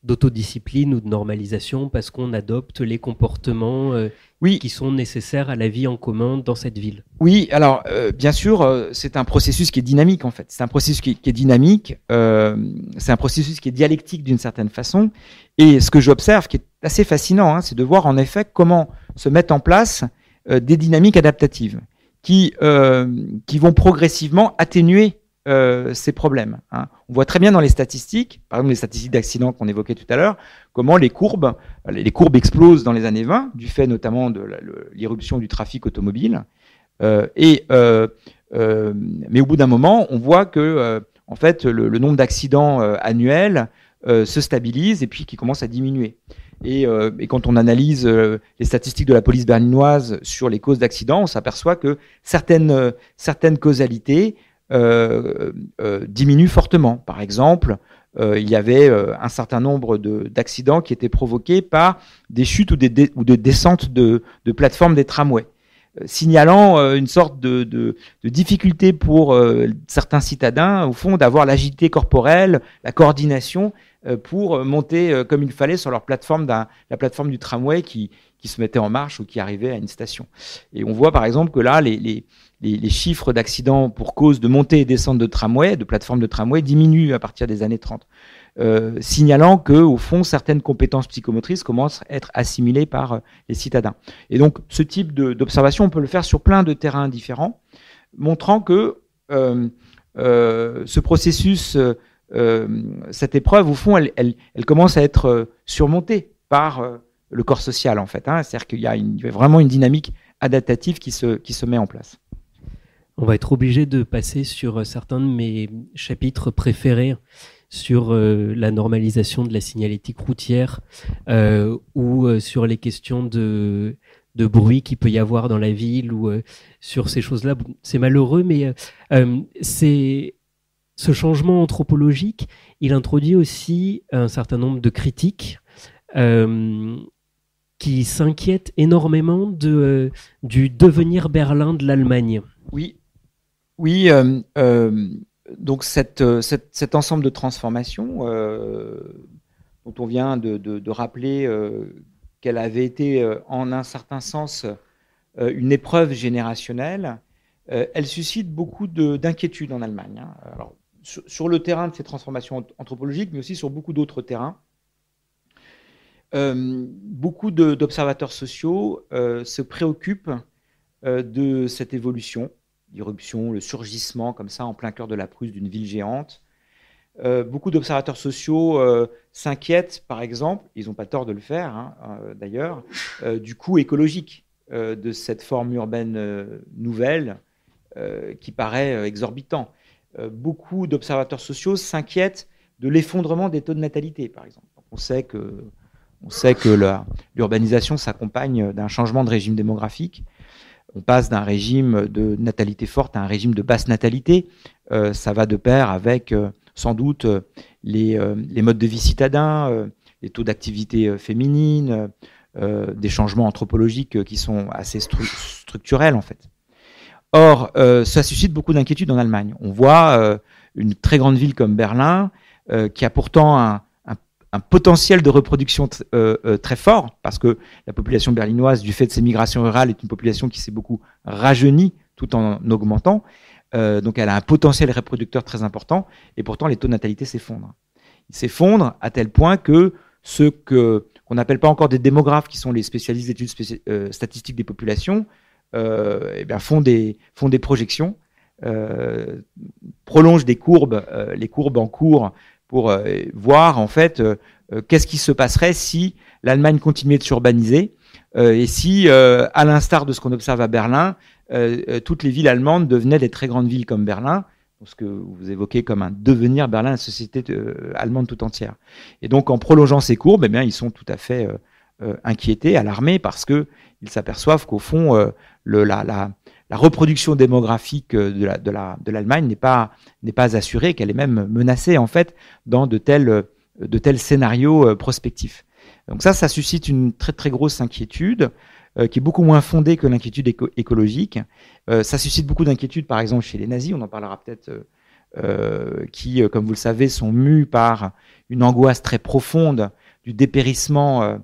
d'autodiscipline ou de normalisation parce qu'on adopte les comportements qui sont nécessaires à la vie en commun dans cette ville. Oui, alors bien sûr, c'est un processus qui est dynamique en fait. C'est un processus qui est dynamique, c'est un processus qui est dialectique d'une certaine façon. Et ce que j'observe, qui est assez fascinant, c'est de voir en effet comment se mettent en place des dynamiques adaptatives qui vont progressivement atténuer ces problèmes. Hein. On voit très bien dans les statistiques, par exemple les statistiques d'accidents qu'on évoquait tout à l'heure, comment les courbes explosent dans les années 20, du fait notamment de l'irruption du trafic automobile. Mais au bout d'un moment, on voit que en fait, le nombre d'accidents annuels se stabilise et puis qui commence à diminuer. Et quand on analyse les statistiques de la police berlinoise sur les causes d'accidents, on s'aperçoit que certaines causalités diminue fortement. Par exemple, il y avait un certain nombre d'accidents qui étaient provoqués par des chutes ou de descentes de plateformes des tramways, signalant une sorte de difficulté pour certains citadins, au fond, d'avoir l'agilité corporelle, la coordination pour monter comme il fallait sur la plateforme du tramway qui se mettait en marche ou qui arrivait à une station. Et on voit par exemple que là, les chiffres d'accidents pour cause de montée et descente de tramway, de plateforme de tramway, diminuent à partir des années 30, signalant que, au fond, certaines compétences psychomotrices commencent à être assimilées par les citadins. Et donc, ce type d'observation, on peut le faire sur plein de terrains différents, montrant que ce processus, cette épreuve, au fond, elle commence à être surmontée par le corps social, en fait. Hein. C'est-à-dire qu'il y a vraiment une dynamique adaptative qui se met en place. On va être obligé de passer sur certains de mes chapitres préférés sur la normalisation de la signalétique routière ou sur les questions de bruit qu'il peut y avoir dans la ville ou sur ces choses-là. C'est malheureux, mais ce changement anthropologique, il introduit aussi un certain nombre de critiques qui s'inquiètent énormément du devenir Berlin de l'Allemagne. Oui, donc cet ensemble de transformations dont on vient de rappeler qu'elle avait été en un certain sens une épreuve générationnelle, elle suscite beaucoup d'inquiétudes en Allemagne. Hein. Alors, sur le terrain de ces transformations anthropologiques, mais aussi sur beaucoup d'autres terrains. Beaucoup d'observateurs sociaux se préoccupent de cette évolution, l'irruption, le surgissement comme ça en plein cœur de la Prusse d'une ville géante. Beaucoup d'observateurs sociaux s'inquiètent, par exemple, ils n'ont pas tort de le faire d'ailleurs, du coût écologique de cette forme urbaine nouvelle qui paraît exorbitant. Beaucoup d'observateurs sociaux s'inquiètent de l'effondrement des taux de natalité, par exemple. Donc, on sait que l'urbanisation s'accompagne d'un changement de régime démographique. On passe d'un régime de natalité forte à un régime de basse natalité. ça va de pair avec sans doute les modes de vie citadins, les taux d'activité féminine, des changements anthropologiques qui sont assez structurels en fait. Or, ça suscite beaucoup d'inquiétudes en Allemagne. On voit une très grande ville comme Berlin, qui a pourtant un potentiel de reproduction très fort, parce que la population berlinoise, du fait de ses migrations rurales, est une population qui s'est beaucoup rajeunie tout en augmentant. Donc elle a un potentiel reproducteur très important, et pourtant les taux de natalité s'effondrent. Ils s'effondrent à tel point que ceux qu'on n'appelle pas encore des démographes, qui sont les spécialistes d'études statistiques des populations, eh bien font des projections, prolongent des courbes, les courbes en cours, pour voir en fait qu'est-ce qui se passerait si l'Allemagne continuait de s'urbaniser et si, à l'instar de ce qu'on observe à Berlin, toutes les villes allemandes devenaient des très grandes villes comme Berlin, ce que vous évoquez comme un devenir Berlin, la société allemande tout entière. Et donc en prolongeant ces courbes, eh bien, ils sont tout à fait inquiétés, alarmés, parce qu'ils s'aperçoivent qu'au fond, la reproduction démographique de l'Allemagne n'est pas assurée, qu'elle est même menacée en fait dans de tels scénarios prospectifs. Donc ça suscite une très très grosse inquiétude qui est beaucoup moins fondée que l'inquiétude écologique. Ça suscite beaucoup d'inquiétude par exemple chez les nazis, on en parlera peut-être, qui, comme vous le savez, sont mus par une angoisse très profonde du dépérissement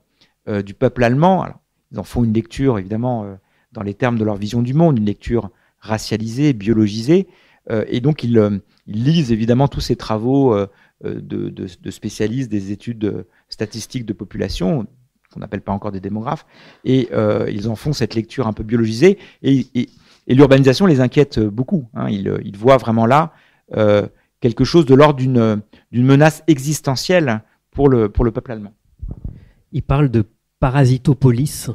du peuple allemand. Alors, ils en font une lecture évidemment dans les termes de leur vision du monde, une lecture racialisée, biologisée, et donc ils lisent évidemment tous ces travaux de spécialistes des études statistiques de population, qu'on n'appelle pas encore des démographes, et ils en font cette lecture un peu biologisée, et l'urbanisation les inquiète beaucoup, hein. Ils voient vraiment là quelque chose de l'ordre d'une menace existentielle pour le peuple allemand. Ils parlent de parasitopolis.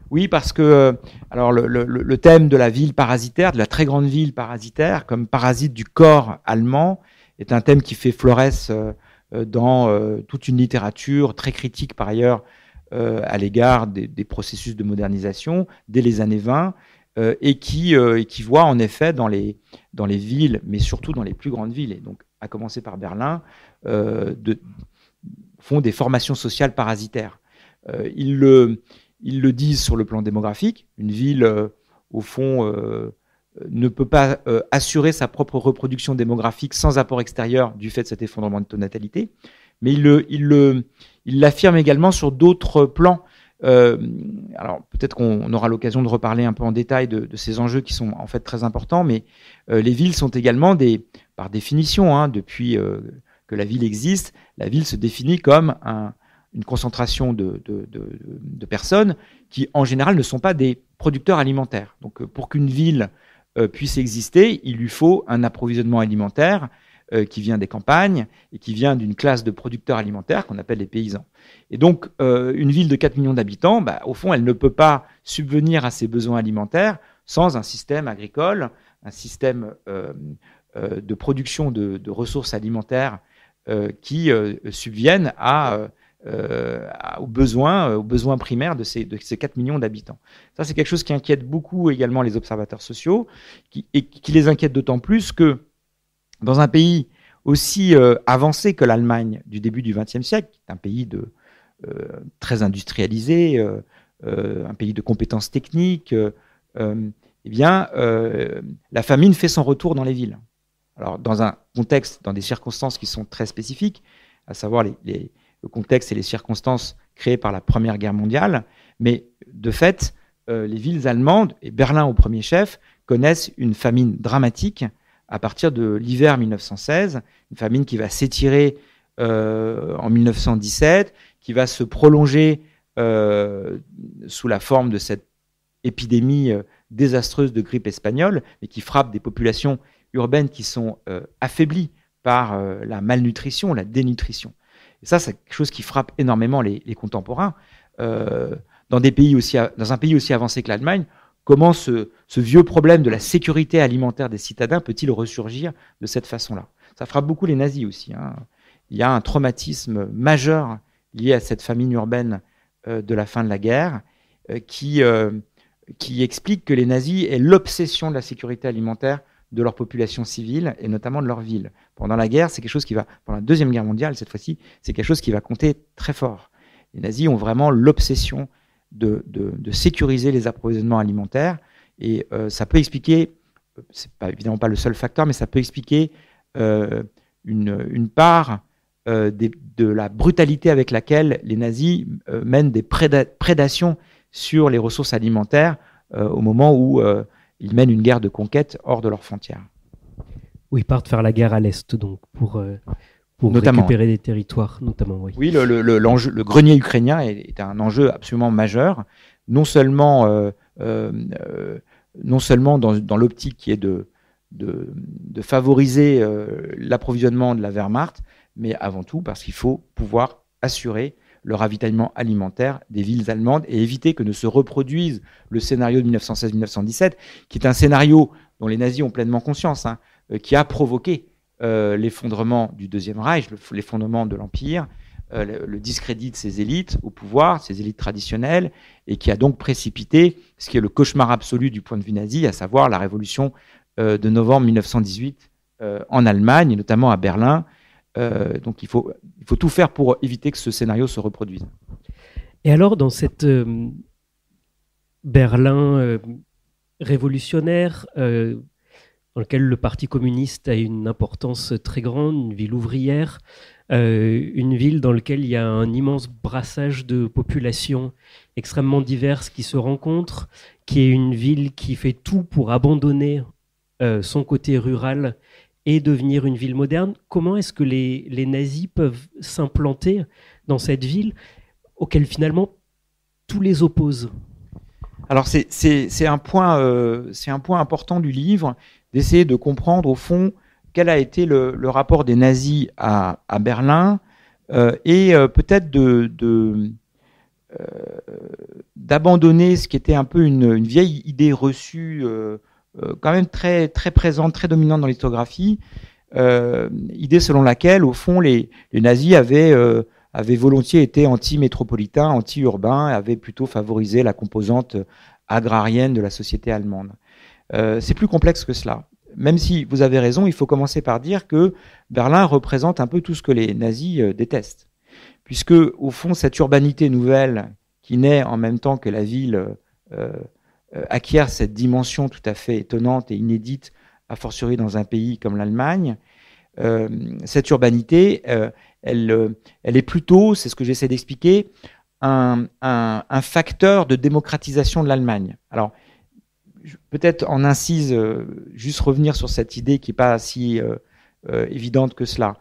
Oui, parce que alors le thème de la ville parasitaire, de la très grande ville parasitaire, comme parasite du corps allemand, est un thème qui fait florès dans toute une littérature très critique par ailleurs à l'égard des processus de modernisation dès les années 20, et qui voit en effet dans les villes, mais surtout dans les plus grandes villes, et donc à commencer par Berlin, font des formations sociales parasitaires. Ils le disent sur le plan démographique. Une ville, au fond, ne peut pas assurer sa propre reproduction démographique sans apport extérieur du fait de cet effondrement de taux de natalité. Mais ils l'affirment également sur d'autres plans. Alors peut-être qu'on aura l'occasion de reparler un peu en détail de ces enjeux qui sont en fait très importants, mais les villes sont également par définition, hein, depuis que la ville existe, la ville se définit comme une concentration de personnes qui, en général, ne sont pas des producteurs alimentaires. Donc, pour qu'une ville puisse exister, il lui faut un approvisionnement alimentaire qui vient des campagnes et qui vient d'une classe de producteurs alimentaires qu'on appelle les paysans. Et donc, une ville de 4 millions d'habitants, au fond, elle ne peut pas subvenir à ses besoins alimentaires sans un système agricole, un système de production de ressources alimentaires qui subviennent aux besoins primaires de ces 4 millions d'habitants. Ça, c'est quelque chose qui inquiète beaucoup également les observateurs sociaux, et qui les inquiète d'autant plus que dans un pays aussi avancé que l'Allemagne du début du XXe siècle, qui est un pays très industrialisé, un pays de compétences techniques, eh bien, la famine fait son retour dans les villes. Alors, dans un contexte, dans des circonstances qui sont très spécifiques, à savoir le contexte et les circonstances créées par la Première Guerre mondiale, mais de fait, les villes allemandes, et Berlin au premier chef, connaissent une famine dramatique à partir de l'hiver 1916, une famine qui va s'étirer en 1917, qui va se prolonger sous la forme de cette épidémie désastreuse de grippe espagnole, et qui frappe des populations urbaines qui sont affaiblies par la malnutrition, la dénutrition. Et ça, c'est quelque chose qui frappe énormément les contemporains. Dans un pays aussi avancé que l'Allemagne, comment ce vieux problème de la sécurité alimentaire des citadins peut-il ressurgir de cette façon-là? Ça frappe beaucoup les nazis aussi, hein. Il y a un traumatisme majeur lié à cette famine urbaine de la fin de la guerre qui explique que les nazis aient l'obsession de la sécurité alimentaire de leur population civile et notamment de leur ville. Pendant la guerre, c'est quelque chose qui va, pendant la Deuxième Guerre mondiale, cette fois-ci, c'est quelque chose qui va compter très fort. Les nazis ont vraiment l'obsession de sécuriser les approvisionnements alimentaires et ça peut expliquer, c'est évidemment pas le seul facteur, mais ça peut expliquer une part de la brutalité avec laquelle les nazis mènent des prédations sur les ressources alimentaires au moment où ils mènent une guerre de conquête hors de leurs frontières. Où ils partent faire la guerre à l'Est, donc pour notamment, récupérer des territoires, notamment. Oui, oui, le grenier ukrainien est un enjeu absolument majeur, non seulement dans l'optique qui est de favoriser l'approvisionnement de la Wehrmacht, mais avant tout parce qu'il faut pouvoir assurer le ravitaillement alimentaire des villes allemandes et éviter que ne se reproduise le scénario de 1916-1917, qui est un scénario dont les nazis ont pleinement conscience, qui a provoqué l'effondrement du Deuxième Reich, l'effondrement de l'Empire, le discrédit de ses élites au pouvoir, ses élites traditionnelles, et qui a donc précipité ce qui est le cauchemar absolu du point de vue nazi, à savoir la révolution de novembre 1918 en Allemagne, et notamment à Berlin. Donc il faut tout faire pour éviter que ce scénario se reproduise. Et alors, dans cette Berlin révolutionnaire, dans lequel le Parti communiste a une importance très grande, une ville ouvrière, une ville dans laquelle il y a un immense brassage de populations extrêmement diverses qui se rencontrent, qui est une ville qui fait tout pour abandonner son côté rural et devenir une ville moderne. Comment est-ce que les nazis peuvent s'implanter dans cette ville auquel finalement tout les oppose? Alors c'est un point important du livre, d'essayer de comprendre au fond quel a été le rapport des nazis à Berlin et peut-être d'abandonner ce qui était un peu une vieille idée reçue quand même très, très présente, très dominante dans l'historiographie, idée selon laquelle, au fond, les nazis avaient volontiers été anti-métropolitains, anti-urbains, avaient plutôt favorisé la composante agrarienne de la société allemande. C'est plus complexe que cela. Même si vous avez raison, il faut commencer par dire que Berlin représente un peu tout ce que les nazis détestent. Puisque, au fond, cette urbanité nouvelle qui naît en même temps que la ville acquiert cette dimension tout à fait étonnante et inédite, a fortiori dans un pays comme l'Allemagne, cette urbanité, elle est plutôt, c'est ce que j'essaie d'expliquer, un facteur de démocratisation de l'Allemagne. Alors, peut-être en incise, juste revenir sur cette idée qui n'est pas si évidente que cela.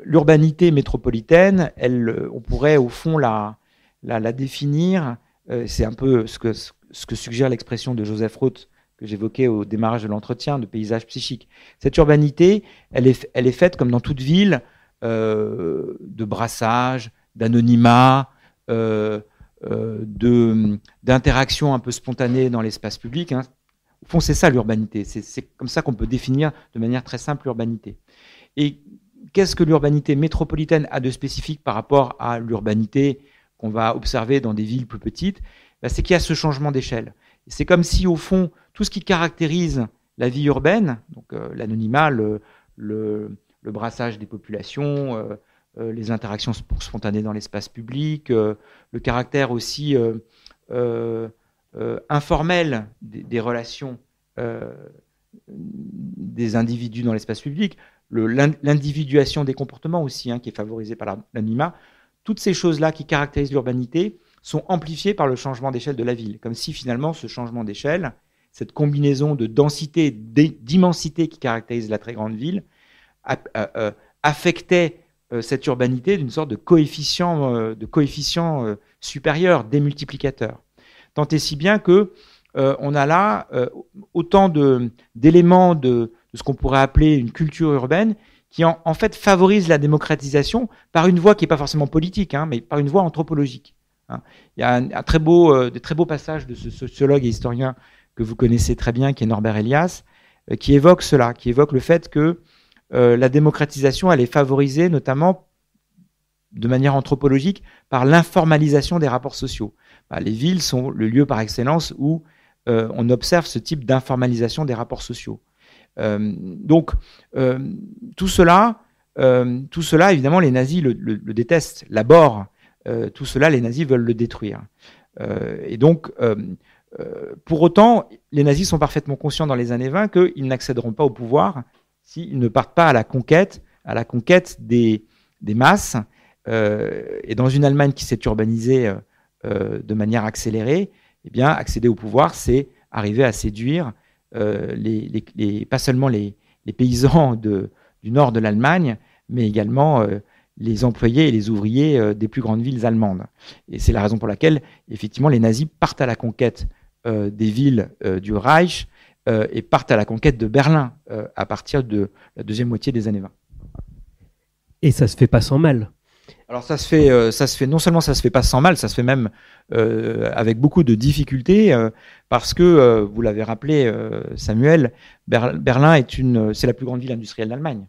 L'urbanité métropolitaine, on pourrait au fond la définir. C'est un peu ce que suggère l'expression de Joseph Roth que j'évoquais au démarrage de l'entretien, de paysage psychique. Cette urbanité, elle est faite comme dans toute ville de brassage, d'anonymat, d'interaction un peu spontanée dans l'espace public. Au fond, c'est ça l'urbanité. C'est comme ça qu'on peut définir de manière très simple l'urbanité. Et qu'est-ce que l'urbanité métropolitaine a de spécifique par rapport à l'urbanité qu'on va observer dans des villes plus petites? C'est qu'il y a ce changement d'échelle. C'est comme si, au fond, tout ce qui caractérise la vie urbaine, donc l'anonymat, le brassage des populations, les interactions spontanées dans l'espace public, le caractère aussi informel des relations des individus dans l'espace public, l'individuation des comportements aussi, qui est favorisée par l'anonymat, toutes ces choses-là qui caractérisent l'urbanité sont amplifiées par le changement d'échelle de la ville. Comme si finalement ce changement d'échelle, cette combinaison de densité, d'immensité qui caractérise la très grande ville, affectait cette urbanité d'une sorte de coefficient supérieur, démultiplicateur. Tant et si bien que on a là autant d'éléments de ce qu'on pourrait appeler une culture urbaine qui en fait favorise la démocratisation par une voie qui n'est pas forcément politique, mais par une voie anthropologique. Il y a des très beaux passages de ce sociologue et historien que vous connaissez très bien, qui est Norbert Elias, qui évoque cela, qui évoque le fait que la démocratisation, elle est favorisée notamment de manière anthropologique par l'informalisation des rapports sociaux. Les villes sont le lieu par excellence où on observe ce type d'informalisation des rapports sociaux. Donc, tout cela, évidemment, les nazis le détestent, l'abhorrent. Tout cela, les nazis veulent le détruire. Et donc, pour autant, les nazis sont parfaitement conscients dans les années 20 qu'ils n'accéderont pas au pouvoir s'ils ne partent pas à la conquête des masses. Et dans une Allemagne qui s'est urbanisée de manière accélérée, eh bien, accéder au pouvoir, c'est arriver à séduire pas seulement les paysans du nord de l'Allemagne, mais également les employés et les ouvriers des plus grandes villes allemandes. Et c'est la raison pour laquelle, effectivement, les nazis partent à la conquête des villes du Reich et partent à la conquête de Berlin à partir de la deuxième moitié des années 20. Et ça se fait pas sans mal. Alors ça se fait non seulement ça se fait pas sans mal, ça se fait même avec beaucoup de difficultés parce que vous l'avez rappelé, Samuel, Berlin c'est la plus grande ville industrielle d'Allemagne.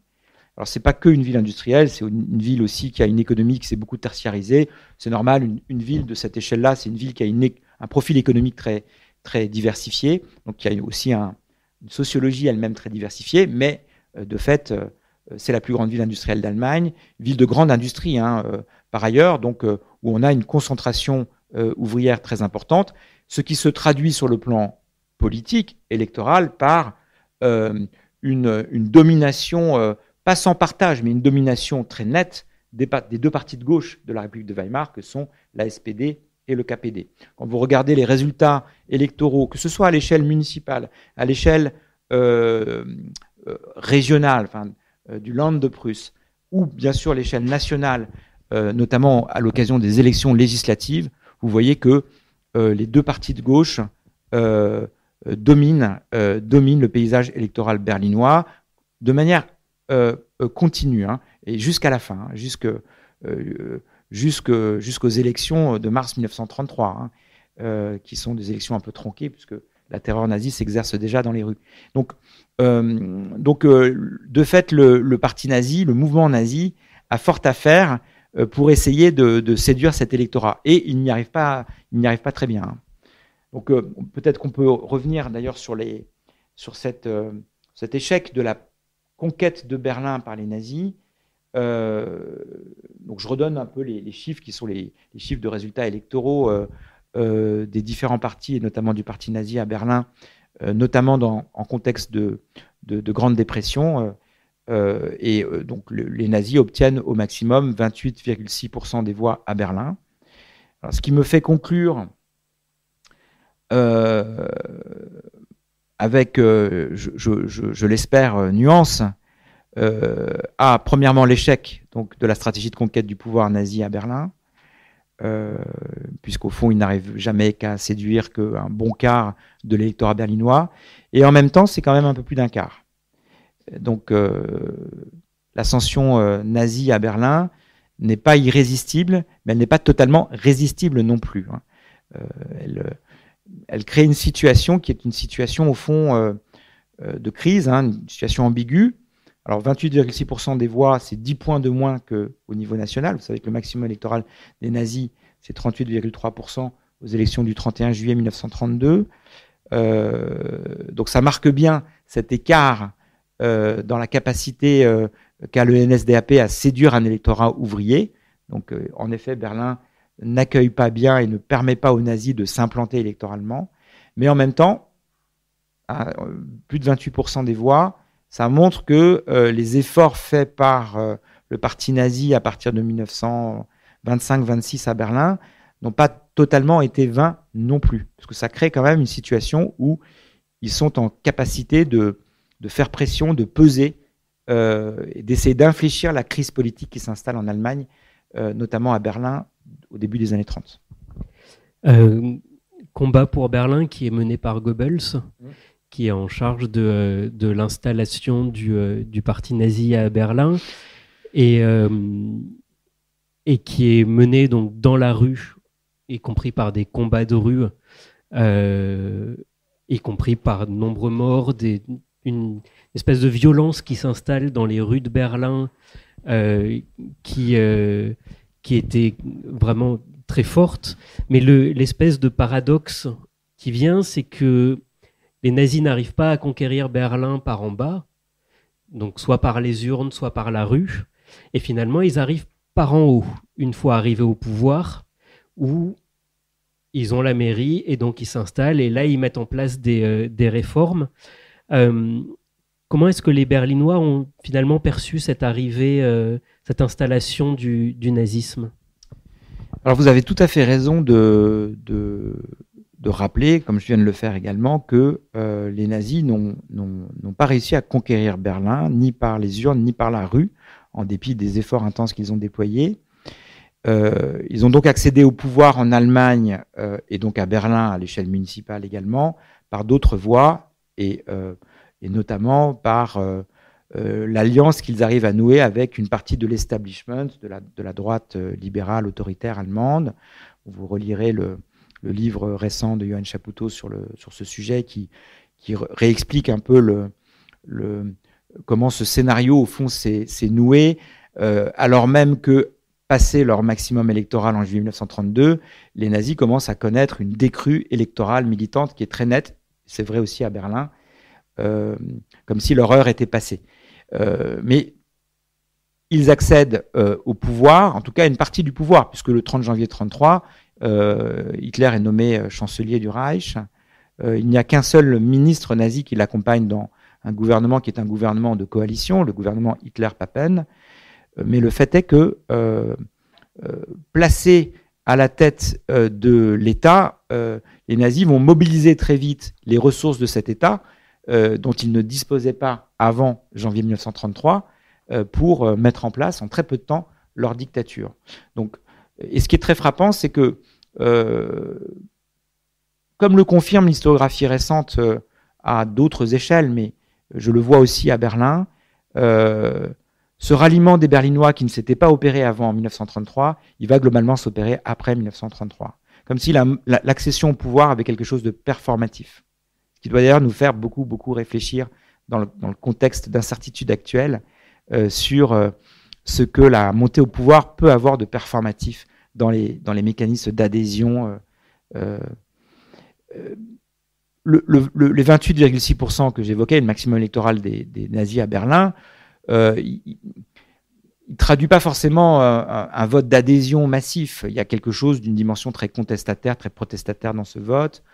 Alors c'est pas que une ville industrielle, c'est une ville aussi qui a une économie qui s'est beaucoup tertiarisée. C'est normal, une ville de cette échelle-là, c'est une ville qui a un profil économique très très diversifié, donc il y a aussi une sociologie elle-même très diversifiée, mais de fait c'est la plus grande ville industrielle d'Allemagne, ville de grande industrie par ailleurs, donc où on a une concentration ouvrière très importante, ce qui se traduit sur le plan politique, électoral, par une domination, pas sans partage, mais une domination très nette des deux partis de gauche de la République de Weimar, que sont la SPD et le KPD. Quand vous regardez les résultats électoraux, que ce soit à l'échelle municipale, à l'échelle régionale, enfin, du Land de Prusse, ou bien sûr l'échelle nationale, notamment à l'occasion des élections législatives, vous voyez que les deux partis de gauche dominent le paysage électoral berlinois de manière continue, et jusqu'à la fin, jusqu'aux élections de mars 1933, qui sont des élections un peu tronquées, puisque la terreur nazie s'exerce déjà dans les rues. Donc, de fait, le parti nazi, le mouvement nazi, a fort à faire pour essayer de séduire cet électorat. Et il n'y arrive pas très bien. Donc, peut-être qu'on peut revenir d'ailleurs sur cet échec de la conquête de Berlin par les nazis. Donc, je redonne un peu les chiffres qui sont les chiffres de résultats électoraux des différents partis, et notamment du parti nazi à Berlin, notamment en contexte de Grande Dépression. Donc les nazis obtiennent au maximum 28,6% des voix à Berlin. Alors, ce qui me fait conclure avec, je l'espère, nuance, premièrement l'échec donc de la stratégie de conquête du pouvoir nazi à Berlin, puisqu'au fond, il n'arrive jamais qu'à séduire qu'un bon quart de l'électorat berlinois, et en même temps, c'est quand même un peu plus d'un quart. Donc, l'ascension nazie à Berlin n'est pas irrésistible, mais elle n'est pas totalement résistible non plus. Elle crée une situation qui est une situation, au fond, de crise, une situation ambiguë. Alors 28,6% des voix, c'est 10 points de moins qu'au niveau national. Vous savez que le maximum électoral des nazis, c'est 38,3% aux élections du 31 juillet 1932. Donc ça marque bien cet écart dans la capacité qu'a le NSDAP à séduire un électorat ouvrier. Donc en effet, Berlin n'accueille pas bien et ne permet pas aux nazis de s'implanter électoralement. Mais en même temps, à plus de 28% des voix, ça montre que les efforts faits par le parti nazi à partir de 1925-26 à Berlin n'ont pas totalement été vains non plus. Parce que ça crée quand même une situation où ils sont en capacité de faire pression, de peser, et d'essayer d'infléchir la crise politique qui s'installe en Allemagne, notamment à Berlin, au début des années 30. Combat pour Berlin qui est mené par Goebbels, qui est en charge de l'installation du parti nazi à Berlin, et qui est mené donc dans la rue, y compris par des combats de rue, y compris par de nombreux morts, une espèce de violence qui s'installe dans les rues de Berlin, qui était vraiment très forte. Mais l'espèce de paradoxe qui vient, c'est que les nazis n'arrivent pas à conquérir Berlin par en bas, donc soit par les urnes, soit par la rue, et finalement ils arrivent par en haut, une fois arrivés au pouvoir, où ils ont la mairie et donc ils s'installent et là ils mettent en place des réformes. Comment est-ce que les Berlinois ont finalement perçu cette arrivée, cette installation du nazisme? Alors vous avez tout à fait raison de rappeler, comme je viens de le faire également, que les nazis n'ont pas réussi à conquérir Berlin, ni par les urnes, ni par la rue, en dépit des efforts intenses qu'ils ont déployés. Ils ont donc accédé au pouvoir en Allemagne et donc à Berlin à l'échelle municipale également, par d'autres voies, et notamment par l'alliance qu'ils arrivent à nouer avec une partie de l'establishment, de la droite libérale autoritaire allemande. Vous relirez le livre récent de Johann Chapoutot sur ce sujet qui réexplique un peu comment ce scénario, au fond, s'est noué, alors même que, passé leur maximum électoral en juillet 1932, les nazis commencent à connaître une décrue électorale militante qui est très nette, c'est vrai aussi à Berlin, comme si leur heure était passée. Mais ils accèdent au pouvoir, en tout cas à une partie du pouvoir, puisque le 30 janvier 1933, Hitler est nommé chancelier du Reich. Il n'y a qu'un seul ministre nazi qui l'accompagne dans un gouvernement qui est un gouvernement de coalition, le gouvernement Hitler-Papen. Mais le fait est que, placés à la tête de l'État, les nazis vont mobiliser très vite les ressources de cet État, dont ils ne disposaient pas avant janvier 1933, pour mettre en place en très peu de temps leur dictature. Donc, et ce qui est très frappant, c'est que, comme le confirme l'historiographie récente à d'autres échelles, mais je le vois aussi à Berlin, ce ralliement des Berlinois qui ne s'était pas opéré avant 1933, il va globalement s'opérer après 1933. Comme si l'accession au pouvoir avait quelque chose de performatif. Ce qui doit d'ailleurs nous faire beaucoup, beaucoup réfléchir dans le contexte d'incertitude actuelle sur ce que la montée au pouvoir peut avoir de performatif dans les mécanismes d'adhésion. Les 28,6% que j'évoquais, le maximum électoral des nazis à Berlin, il ne traduit pas forcément un vote d'adhésion massif. Il y a quelque chose d'une dimension très contestataire, très protestataire dans ce vote.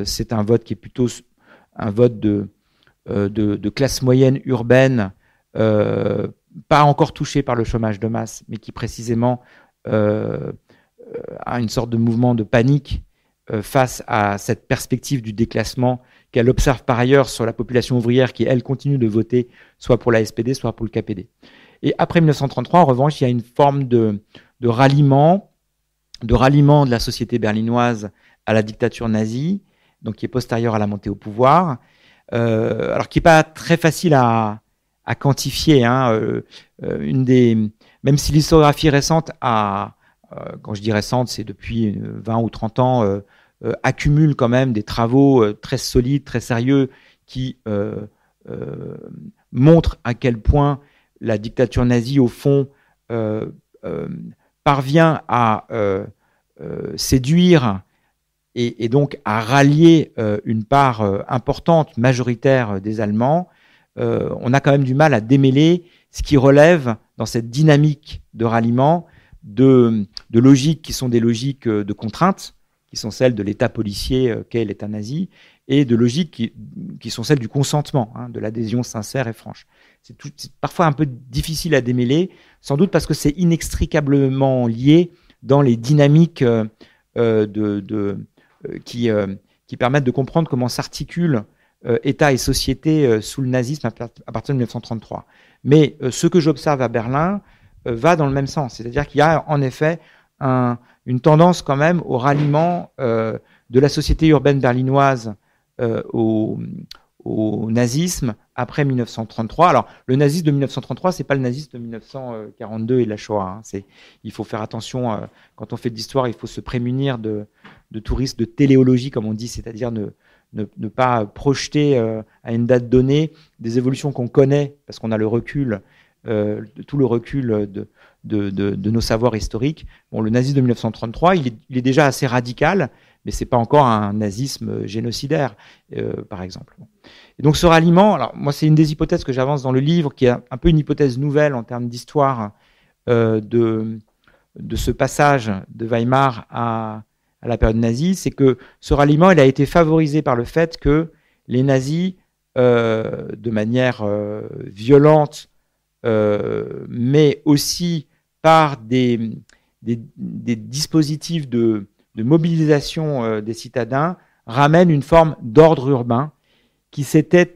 C'est un vote qui est plutôt un vote de classe moyenne urbaine, pas encore touché par le chômage de masse, mais qui précisément a une sorte de mouvement de panique face à cette perspective du déclassement qu'elle observe par ailleurs sur la population ouvrière qui, elle, continue de voter soit pour la SPD, soit pour le KPD. Et après 1933, en revanche, il y a une forme de ralliement de la société berlinoise à la dictature nazie, donc qui est postérieure à la montée au pouvoir, alors qui n'est pas très facile à quantifier. Même si l'historiographie récente quand je dis récente, c'est depuis 20 ou 30 ans, accumule quand même des travaux très solides, très sérieux, qui montrent à quel point la dictature nazie, au fond, parvient à séduire et donc à rallier une part importante, majoritaire des Allemands. On a quand même du mal à démêler ce qui relève dans cette dynamique de ralliement de logiques qui sont des logiques de contrainte, qui sont celles de l'État policier qu'est l'État nazi, et de logiques qui sont celles du consentement, de l'adhésion sincère et franche. C'est parfois un peu difficile à démêler, sans doute parce que c'est inextricablement lié dans les dynamiques qui permettent de comprendre comment s'articulent État et société sous le nazisme à partir de 1933. Mais ce que j'observe à Berlin va dans le même sens. C'est-à-dire qu'il y a en effet une tendance quand même au ralliement de la société urbaine berlinoise au nazisme après 1933. Alors, le nazisme de 1933, c'est pas le nazisme de 1942 et la Shoah. Il faut faire attention, quand on fait de l'histoire, il faut se prémunir de tout risque de téléologie, comme on dit, c'est-à-dire ne pas projeter à une date donnée des évolutions qu'on connaît, parce qu'on a le recul, tout le recul de nos savoirs historiques. Bon, le nazisme de 1933, il est déjà assez radical, mais c'est pas encore un nazisme génocidaire, par exemple. Et donc ce ralliement, alors moi c'est une des hypothèses que j'avance dans le livre, qui est un peu une hypothèse nouvelle en termes d'histoire de ce passage de Weimar à la période nazie, c'est que ce ralliement il a été favorisé par le fait que les nazis, de manière violente, mais aussi par des dispositifs de mobilisation des citadins, ramènent une forme d'ordre urbain qui s'était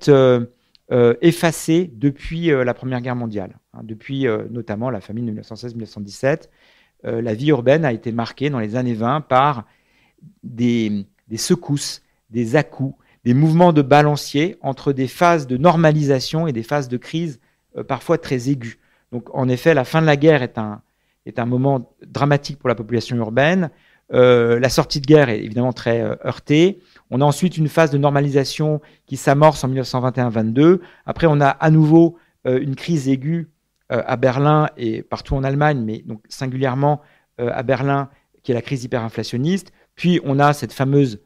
effacé depuis la Première Guerre mondiale, depuis notamment la famine de 1916-1917. La vie urbaine a été marquée dans les années 20 par des secousses, des à-coups, des mouvements de balancier entre des phases de normalisation et des phases de crise parfois très aiguës. Donc en effet, la fin de la guerre est un moment dramatique pour la population urbaine. La sortie de guerre est évidemment très heurtée. On a ensuite une phase de normalisation qui s'amorce en 1921-22. Après, on a à nouveau une crise aiguë à Berlin et partout en Allemagne, mais donc singulièrement à Berlin, qui est la crise hyperinflationniste. Puis on a cette fameuse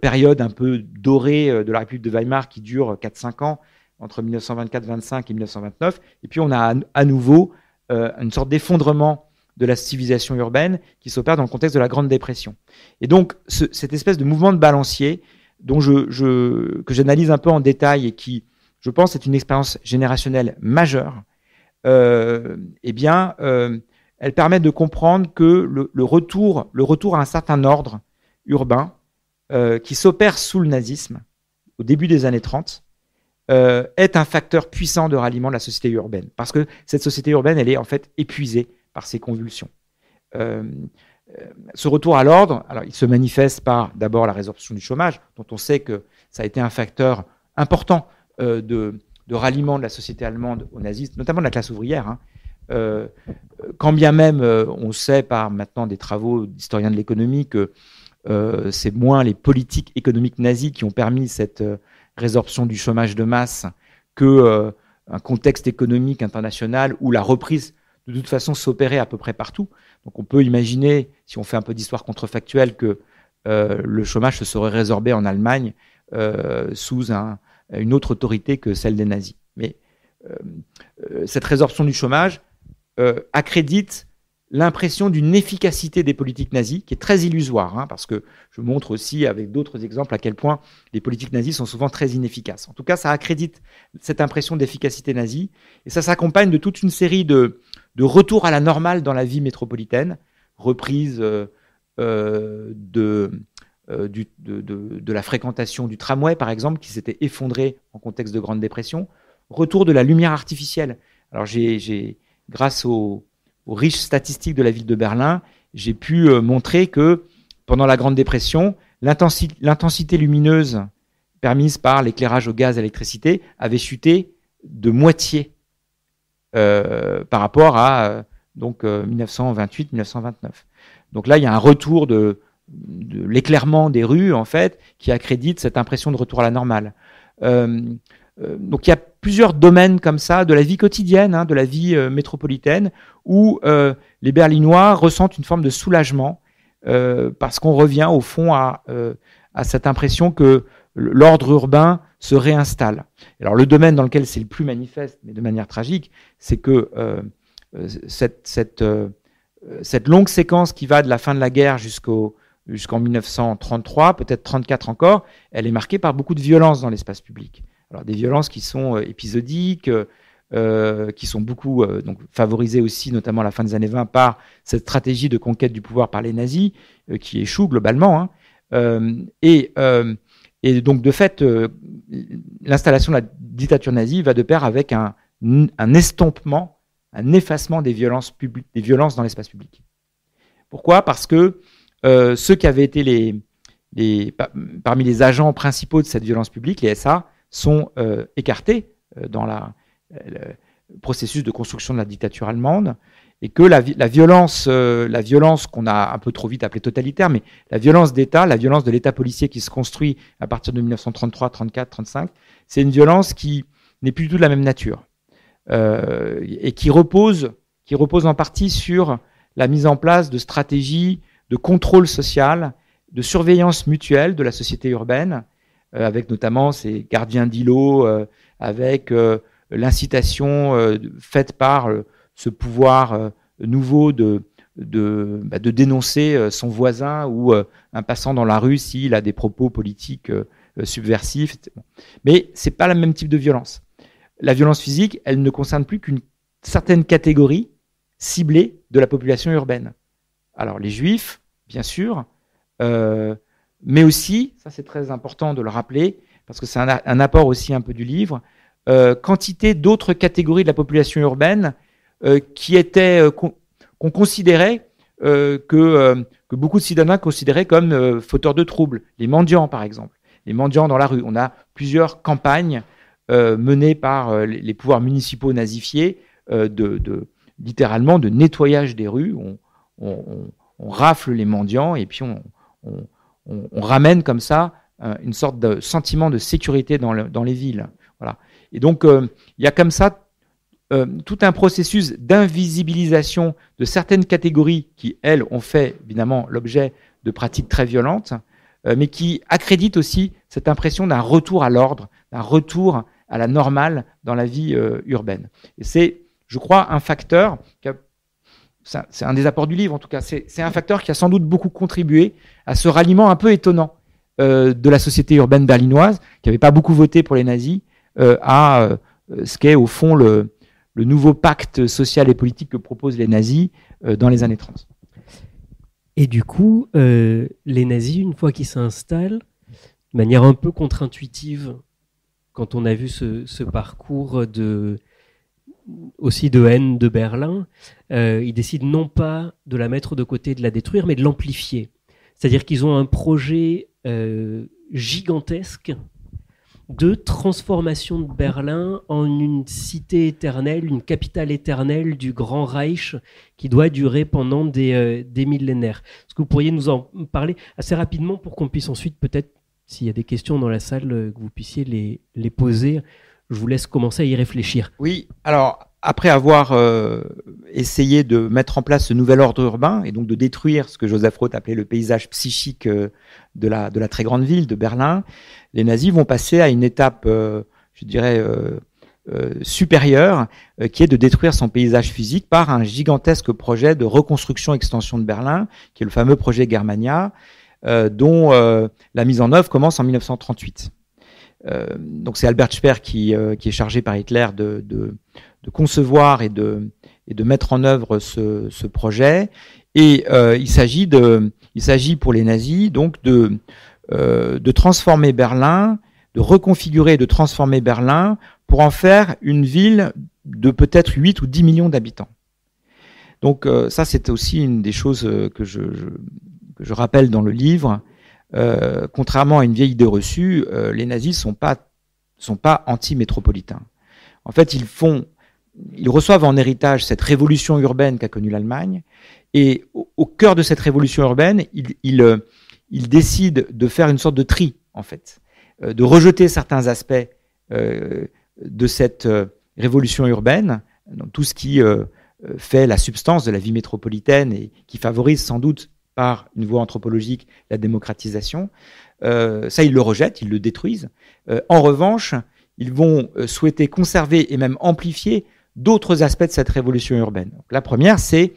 période un peu dorée de la République de Weimar qui dure 4-5 ans, entre 1924-25 et 1929. Et puis on a à nouveau une sorte d'effondrement de la civilisation urbaine qui s'opère dans le contexte de la Grande Dépression. Et donc cette espèce de mouvement de balancier dont que j'analyse un peu en détail et qui, je pense, est une expérience générationnelle majeure, elle permet de comprendre que le retour à un certain ordre urbain qui s'opère sous le nazisme au début des années 30 est un facteur puissant de ralliement de la société urbaine. Parce que cette société urbaine, elle est en fait épuisée par ces convulsions. Ce retour à l'ordre, alors il se manifeste par d'abord la résorption du chômage, dont on sait que ça a été un facteur important de ralliement de la société allemande aux nazistes, notamment de la classe ouvrière. Quand bien même on sait par maintenant des travaux d'historiens de l'économie que c'est moins les politiques économiques nazies qui ont permis cette résorption du chômage de masse que un contexte économique international où la reprise de toute façon s'opérait à peu près partout. Donc on peut imaginer, si on fait un peu d'histoire contrefactuelle, que le chômage se serait résorbé en Allemagne sous une autre autorité que celle des nazis. Mais cette résorption du chômage accrédite l'impression d'une efficacité des politiques nazies qui est très illusoire, parce que je montre aussi avec d'autres exemples à quel point les politiques nazies sont souvent très inefficaces. En tout cas, ça accrédite cette impression d'efficacité nazie et ça s'accompagne de toute une série de retours à la normale dans la vie métropolitaine, reprise de la fréquentation du tramway, par exemple, qui s'était effondré en contexte de Grande Dépression, retour de la lumière artificielle. Alors grâce aux riches statistiques de la ville de Berlin, j'ai pu montrer que pendant la Grande Dépression, l'intensité lumineuse permise par l'éclairage au gaz et à l'électricité avait chuté de moitié par rapport à 1928-1929. Donc là, il y a un retour de l'éclairement des rues, en fait, qui accrédite cette impression de retour à la normale. Donc il y a plusieurs domaines comme ça de la vie quotidienne, de la vie métropolitaine, où les Berlinois ressentent une forme de soulagement parce qu'on revient au fond à cette impression que l'ordre urbain se réinstalle. Alors le domaine dans lequel c'est le plus manifeste, mais de manière tragique, c'est que cette longue séquence qui va de la fin de la guerre jusqu'en 1933, peut-être 34 encore, elle est marquée par beaucoup de violence dans l'espace public. Alors des violences qui sont épisodiques, qui sont beaucoup donc favorisées aussi, notamment à la fin des années 20, par cette stratégie de conquête du pouvoir par les nazis, qui échoue globalement. Et donc de fait, l'installation de la dictature nazie va de pair avec un estompement, un effacement des violences publiques, des violences dans l'espace public. Pourquoi ? Parce que ceux qui avaient été parmi les agents principaux de cette violence publique, les SA, sont écartés dans le processus de construction de la dictature allemande, et que la violence qu'on a un peu trop vite appelée totalitaire, mais la violence d'État, la violence de l'État policier qui se construit à partir de 1933, 34, 35, c'est une violence qui n'est plus du tout de la même nature et qui repose en partie sur la mise en place de stratégies de contrôle social de surveillance mutuelle de la société urbaine, avec notamment ces gardiens d'îlots, avec l'incitation faite par ce pouvoir nouveau de dénoncer son voisin ou un passant dans la rue s'il a des propos politiques subversifs. Mais c'est pas le même type de violence. La violence physique, elle ne concerne plus qu'une certaine catégorie ciblée de la population urbaine. Alors les juifs, bien sûr, mais aussi, ça c'est très important de le rappeler, parce que c'est un apport aussi un peu du livre, quantité d'autres catégories de la population urbaine qui étaient qu'on considérait que beaucoup de citadins considéraient comme fauteurs de troubles. Les mendiants, par exemple. Les mendiants dans la rue. On a plusieurs campagnes menées par les pouvoirs municipaux nazifiés littéralement de nettoyage des rues. On rafle les mendiants et puis on ramène comme ça une sorte de sentiment de sécurité dans les villes. Voilà. Et donc, il y a comme ça tout un processus d'invisibilisation de certaines catégories qui, elles, ont fait évidemment l'objet de pratiques très violentes, mais qui accréditent aussi cette impression d'un retour à l'ordre, d'un retour à la normale dans la vie urbaine. Et c'est, je crois, un facteur, c'est un des apports du livre en tout cas, c'est un facteur qui a sans doute beaucoup contribué à ce ralliement un peu étonnant de la société urbaine berlinoise, qui n'avait pas beaucoup voté pour les nazis, à ce qu'est au fond le nouveau pacte social et politique que proposent les nazis dans les années 30. Et du coup, les nazis, une fois qu'ils s'installent, de manière un peu contre-intuitive, quand on a vu ce parcours aussi de haine de Berlin, ils décident non pas de la mettre de côté, de la détruire, mais de l'amplifier. C'est-à-dire qu'ils ont un projet gigantesque de transformation de Berlin en une cité éternelle, une capitale éternelle du Grand Reich qui doit durer pendant des millénaires. Est-ce que vous pourriez nous en parler assez rapidement pour qu'on puisse ensuite, peut-être, s'il y a des questions dans la salle, que vous puissiez les poser. Je vous laisse commencer à y réfléchir. Oui, alors après avoir essayé de mettre en place ce nouvel ordre urbain et donc de détruire ce que Joseph Roth appelait le paysage psychique de la très grande ville de Berlin, les nazis vont passer à une étape, je dirais, supérieure, qui est de détruire son paysage physique par un gigantesque projet de reconstruction-extension de Berlin, qui est le fameux projet Germania, dont la mise en œuvre commence en 1938. Donc c'est Albert Speer qui est chargé par Hitler de concevoir et de mettre en œuvre ce projet. Et il s'agit pour les nazis donc de transformer Berlin, de reconfigurer et de transformer Berlin pour en faire une ville de peut-être 8 ou 10 millions d'habitants. Donc ça, c'est aussi une des choses que je rappelle dans le livre. Contrairement à une vieille idée reçue, les nazis sont pas anti-métropolitains. En fait, ils reçoivent en héritage cette révolution urbaine qu'a connue l'Allemagne, et au cœur de cette révolution urbaine, ils décident de faire une sorte de tri, en fait, de rejeter certains aspects de cette révolution urbaine, donc tout ce qui fait la substance de la vie métropolitaine et qui favorise sans doute par une voie anthropologique la démocratisation. Ça, ils le rejettent, ils le détruisent. En revanche, ils vont souhaiter conserver et même amplifier d'autres aspects de cette révolution urbaine. Donc, la première, c'est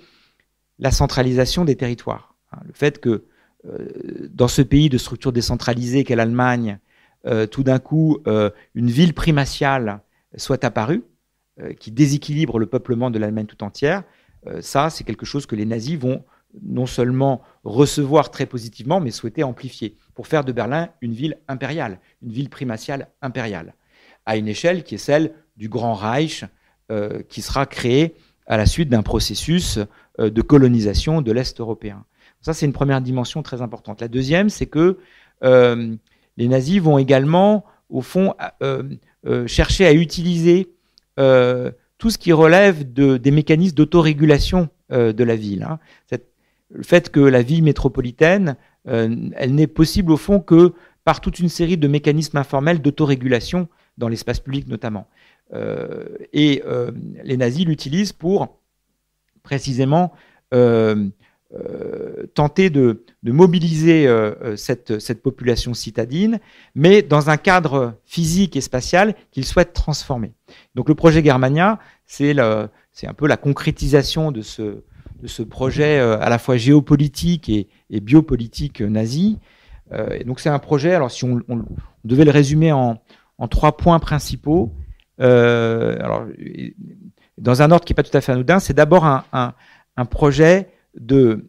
la centralisation des territoires. Le fait que dans ce pays de structure décentralisée qu'est l'Allemagne, tout d'un coup, une ville primatiale soit apparue, qui déséquilibre le peuplement de l'Allemagne tout entière, ça, c'est quelque chose que les nazis vont non seulement recevoir très positivement, mais souhaiter amplifier, pour faire de Berlin une ville impériale, une ville primatiale impériale, à une échelle qui est celle du Grand Reich, qui sera créé à la suite d'un processus de colonisation de l'Est européen. Ça, c'est une première dimension très importante. La deuxième, c'est que les nazis vont également, au fond, chercher à utiliser tout ce qui relève des mécanismes d'autorégulation de la ville. Le fait que la vie métropolitaine, elle n'est possible au fond que par toute une série de mécanismes informels d'autorégulation dans l'espace public notamment. Les nazis l'utilisent pour précisément tenter de mobiliser cette population citadine, mais dans un cadre physique et spatial qu'il souhaite transformer. Donc le projet Germania, c'est un peu la concrétisation de ce projet à la fois géopolitique et biopolitique nazi. Et donc c'est un projet, alors si on devait le résumer en 3 points principaux, alors, dans un ordre qui n'est pas tout à fait anodin, c'est d'abord un projet de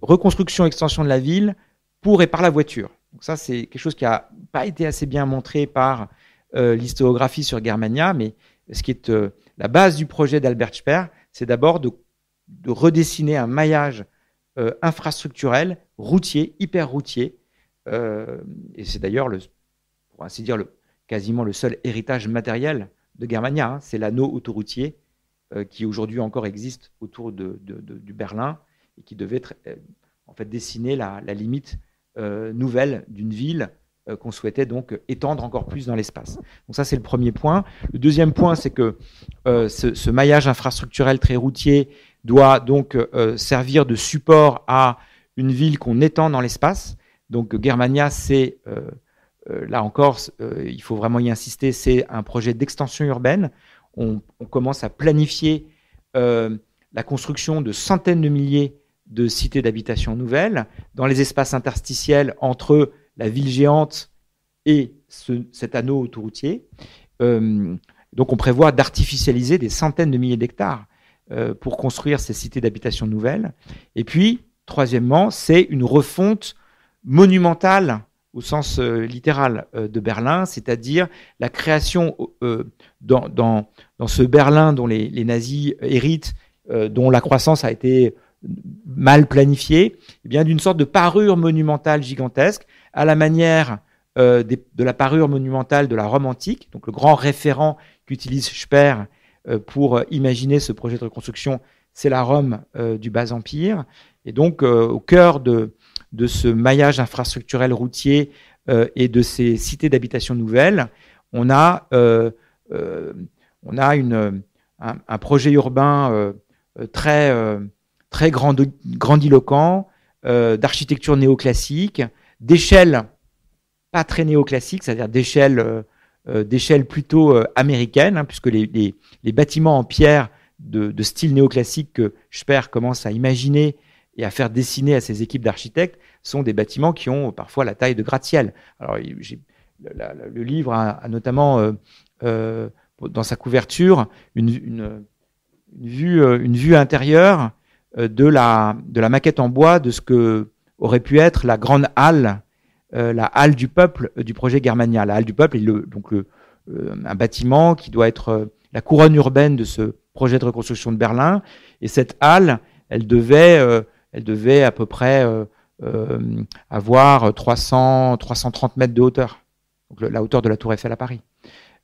reconstruction, extension de la ville pour et par la voiture. Donc ça, c'est quelque chose qui n'a pas été assez bien montré par l'historiographie sur Germania, mais ce qui est la base du projet d'Albert Speer, c'est d'abord de redessiner un maillage infrastructurel, routier, hyper routier, et c'est d'ailleurs, pour ainsi dire, quasiment le seul héritage matériel de Germania, hein. C'est l'anneau autoroutier qui aujourd'hui encore existe autour du Berlin et qui devait en fait dessiner la limite nouvelle d'une ville qu'on souhaitait donc étendre encore plus dans l'espace. Donc ça, c'est le premier point. Le deuxième point, c'est que ce maillage infrastructurel très routier doit donc servir de support à une ville qu'on étend dans l'espace. Donc Germania, c'est, là encore, il faut vraiment y insister, c'est un projet d'extension urbaine. On commence à planifier la construction de centaines de milliers de cités d'habitation nouvelles dans les espaces interstitiels entre la ville géante et cet anneau autoroutier. Donc on prévoit d'artificialiser des centaines de milliers d'hectares pour construire ces cités d'habitation nouvelles. Et puis, troisièmement, c'est une refonte monumentale au sens littéral de Berlin, c'est-à-dire la création dans ce Berlin dont les nazis héritent, dont la croissance a été mal planifiée, eh bien d'une sorte de parure monumentale gigantesque, à la manière de la parure monumentale de la Rome antique, donc le grand référent qu'utilise Speer pour imaginer ce projet de reconstruction, c'est la Rome du Bas Empire. Et donc au cœur de ce maillage infrastructurel routier et de ces cités d'habitation nouvelles, on a un projet urbain très grandiloquent, d'architecture néoclassique, d'échelle pas très néoclassique, c'est-à-dire d'échelle plutôt américaine, hein, puisque les bâtiments en pierre de style néoclassique que Speer commence à imaginer et à faire dessiner à ses équipes d'architectes sont des bâtiments qui ont parfois la taille de gratte-ciel. Alors, le livre a notamment dans sa couverture une vue intérieure de la maquette en bois de ce que aurait pu être la grande halle, la halle du peuple du projet Germania. La halle du peuple est un bâtiment qui doit être la couronne urbaine de ce projet de reconstruction de Berlin. Et cette halle, elle devait à peu près avoir 330 mètres de hauteur, donc la hauteur de la Tour Eiffel à Paris.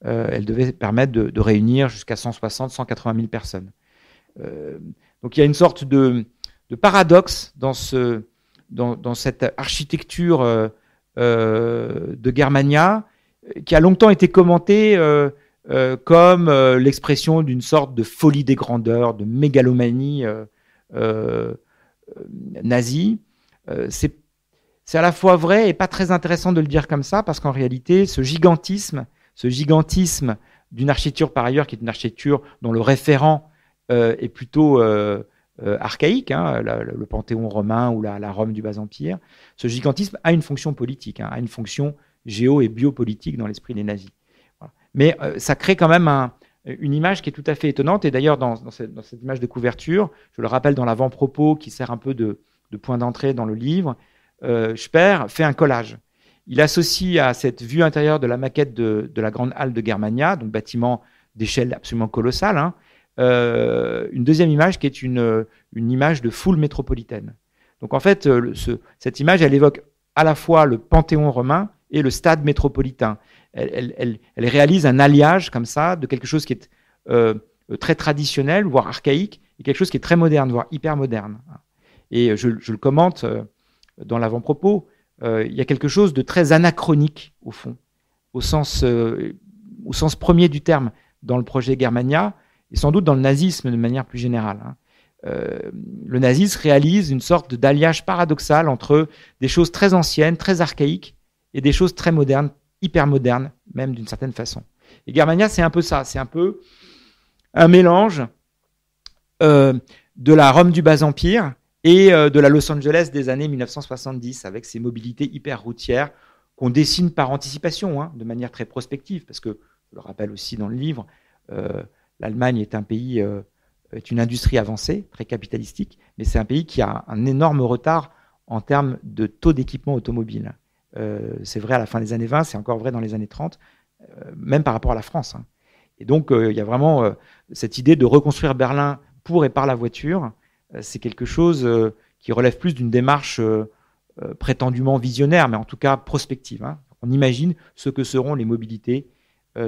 Elle devait permettre de réunir jusqu'à 180 000 personnes. Donc il y a une sorte de paradoxe dans cette architecture de Germania qui a longtemps été commentée comme l'expression d'une sorte de folie des grandeurs, de mégalomanie nazie. C'est à la fois vrai et pas très intéressant de le dire comme ça, parce qu'en réalité, ce gigantisme d'une architecture par ailleurs qui est une architecture dont le référent est plutôt archaïque, hein, le Panthéon romain ou la Rome du Bas-Empire, ce gigantisme a une fonction politique, hein, a une fonction géo- et biopolitique dans l'esprit des nazis. Voilà. Mais ça crée quand même une image qui est tout à fait étonnante, et d'ailleurs dans cette image de couverture, je le rappelle dans l'avant-propos qui sert un peu de point d'entrée dans le livre, Speer fait un collage. Il associe à cette vue intérieure de la maquette de la grande halle de Germania, donc bâtiment d'échelle absolument colossale, hein, une deuxième image qui est une image de foule métropolitaine. Donc en fait, cette image, elle évoque à la fois le Panthéon romain et le stade métropolitain. Elle réalise un alliage comme ça de quelque chose qui est très traditionnel, voire archaïque, et quelque chose qui est très moderne, voire hyper moderne. Et je le commente dans l'avant-propos. Il y a quelque chose de très anachronique, au fond, au sens premier du terme, dans le projet Germania, et sans doute dans le nazisme de manière plus générale. Hein. le nazisme réalise une sorte d'alliage paradoxal entre des choses très anciennes, très archaïques, et des choses très modernes, hyper modernes, même d'une certaine façon. Et Germania, c'est un peu ça, c'est un peu un mélange de la Rome du Bas-Empire et de la Los Angeles des années 1970, avec ces mobilités hyper routières qu'on dessine par anticipation, hein, de manière très prospective, parce que, je le rappelle aussi dans le livre, l'Allemagne est un pays, est une industrie avancée, très capitalistique, mais c'est un pays qui a un énorme retard en termes de taux d'équipement automobile. C'est vrai à la fin des années 20, c'est encore vrai dans les années 30, même par rapport à la France. Hein. Et donc, il y a vraiment cette idée de reconstruire Berlin pour et par la voiture. C'est quelque chose qui relève plus d'une démarche prétendument visionnaire, mais en tout cas prospective. Hein. On imagine ce que seront les mobilités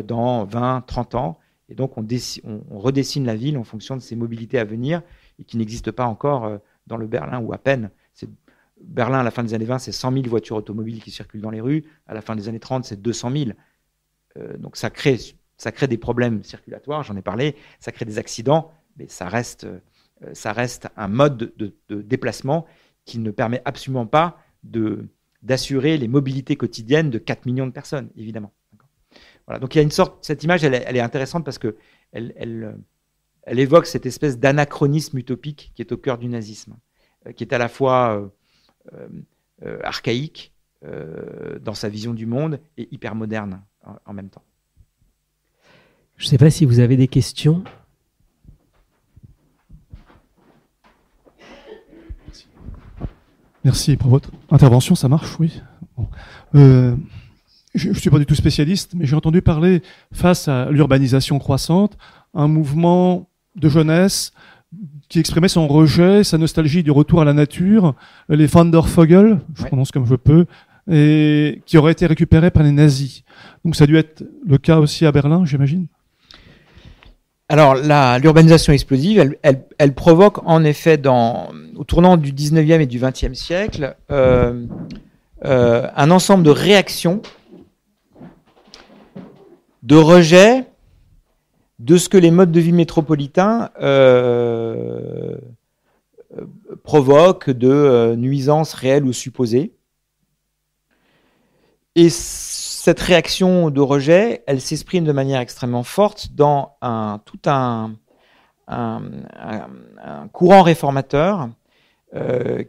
dans 20, 30 ans. Et donc, on redessine la ville en fonction de ces mobilités à venir et qui n'existent pas encore dans le Berlin, ou à peine. Berlin, à la fin des années 20, c'est 100 000 voitures automobiles qui circulent dans les rues. À la fin des années 30, c'est 200 000. Donc, ça crée des problèmes circulatoires, j'en ai parlé. Ça crée des accidents, mais ça reste un mode de déplacement qui ne permet absolument pas d'assurer les mobilités quotidiennes de 4 millions de personnes, évidemment. Voilà, donc il y a une sorte, cette image, elle est intéressante parce que elle évoque cette espèce d'anachronisme utopique qui est au cœur du nazisme, qui est à la fois archaïque dans sa vision du monde et hyper moderne en même temps. Je ne sais pas si vous avez des questions. Merci pour votre intervention, ça marche, oui. Bon. Je ne suis pas du tout spécialiste, mais j'ai entendu parler, face à l'urbanisation croissante, un mouvement de jeunesse qui exprimait son rejet, sa nostalgie du retour à la nature, les Wandervögel, je prononce comme je peux, et qui auraient été récupérés par les nazis. Donc ça a dû être le cas aussi à Berlin, j'imagine. Alors, l'urbanisation explosive, elle provoque en effet, au tournant du 19e et du 20e siècle, un ensemble de réactions, de rejet de ce que les modes de vie métropolitains provoquent de nuisances réelles ou supposées. Et cette réaction de rejet, elle s'exprime de manière extrêmement forte dans tout un courant réformateur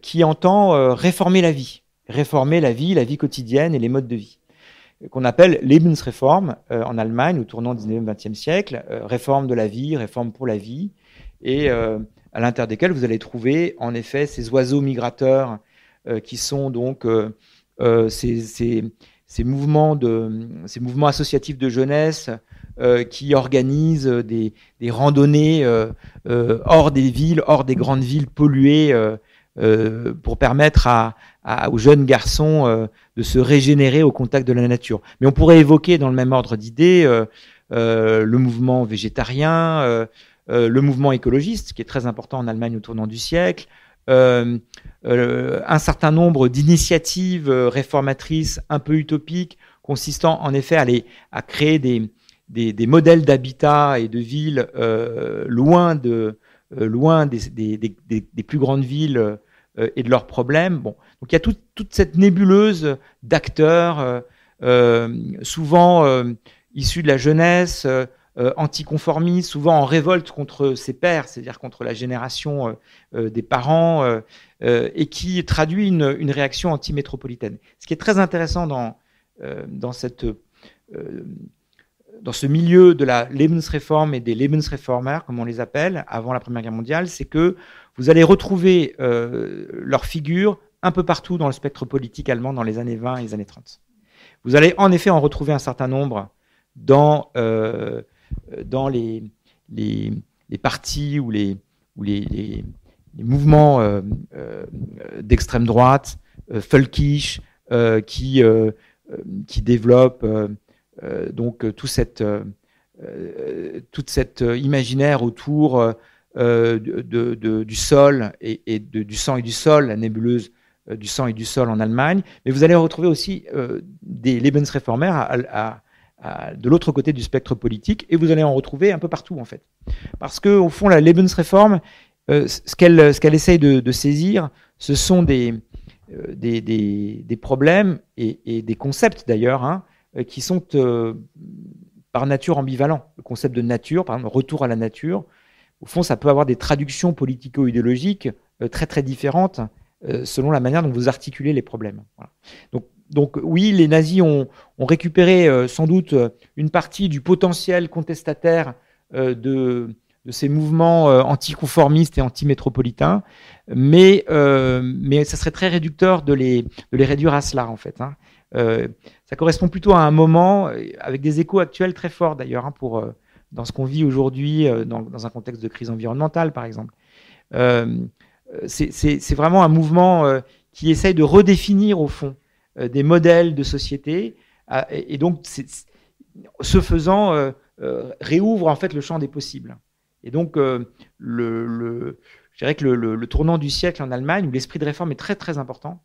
qui entend réformer la vie, la vie quotidienne et les modes de vie, qu'on appelle Lebensreform en Allemagne au tournant du 19e, 20e siècle, réforme de la vie, réforme pour la vie, et à l'intérieur desquels vous allez trouver en effet ces oiseaux migrateurs qui sont donc ces mouvements associatifs de jeunesse qui organisent des randonnées hors des villes, hors des grandes villes polluées, pour permettre aux jeunes garçons de se régénérer au contact de la nature. Mais on pourrait évoquer dans le même ordre d'idées le mouvement végétarien, le mouvement écologiste, qui est très important en Allemagne au tournant du siècle, un certain nombre d'initiatives réformatrices un peu utopiques, consistant en effet à créer des modèles d'habitat et de villes loin des plus grandes villes et de leurs problèmes. Bon. Donc il y a toute cette nébuleuse d'acteurs, souvent issus de la jeunesse, anticonformistes, souvent en révolte contre ses pairs, c'est-à-dire contre la génération des parents, et qui traduit une réaction anti-métropolitaine. Ce qui est très intéressant dans ce milieu de la Lebensreform et des Lebensreformer, comme on les appelle, avant la Première Guerre mondiale, c'est que vous allez retrouver leur figure un peu partout dans le spectre politique allemand dans les années 20 et les années 30. Vous allez en effet en retrouver un certain nombre dans les partis ou les mouvements d'extrême droite, folkish, qui développent donc toute cette imaginaire autour du sol et du sang et du sol, la nébuleuse du sang et du sol en Allemagne. Mais vous allez retrouver aussi des Lebensreformer de l'autre côté du spectre politique, et vous allez en retrouver un peu partout en fait. Parce que au fond, la Lebensreform, ce qu'elle essaye de saisir, ce sont des problèmes et des concepts d'ailleurs, hein, qui sont par nature ambivalents. Le concept de nature, par exemple, retour à la nature, au fond, ça peut avoir des traductions politico-idéologiques très très différentes selon la manière dont vous articulez les problèmes. Voilà. Donc oui, les nazis ont récupéré sans doute une partie du potentiel contestataire de ces mouvements anticonformistes et anti-métropolitains, mais ça serait très réducteur de les réduire à cela, en fait. Hein. Ça correspond plutôt à un moment, avec des échos actuels très forts d'ailleurs, hein, dans ce qu'on vit aujourd'hui, dans un contexte de crise environnementale, par exemple. C'est vraiment un mouvement qui essaye de redéfinir, au fond, des modèles de société, et donc, ce faisant, réouvre en fait le champ des possibles. Et donc, je dirais que le tournant du siècle en Allemagne, où l'esprit de réforme est très très important,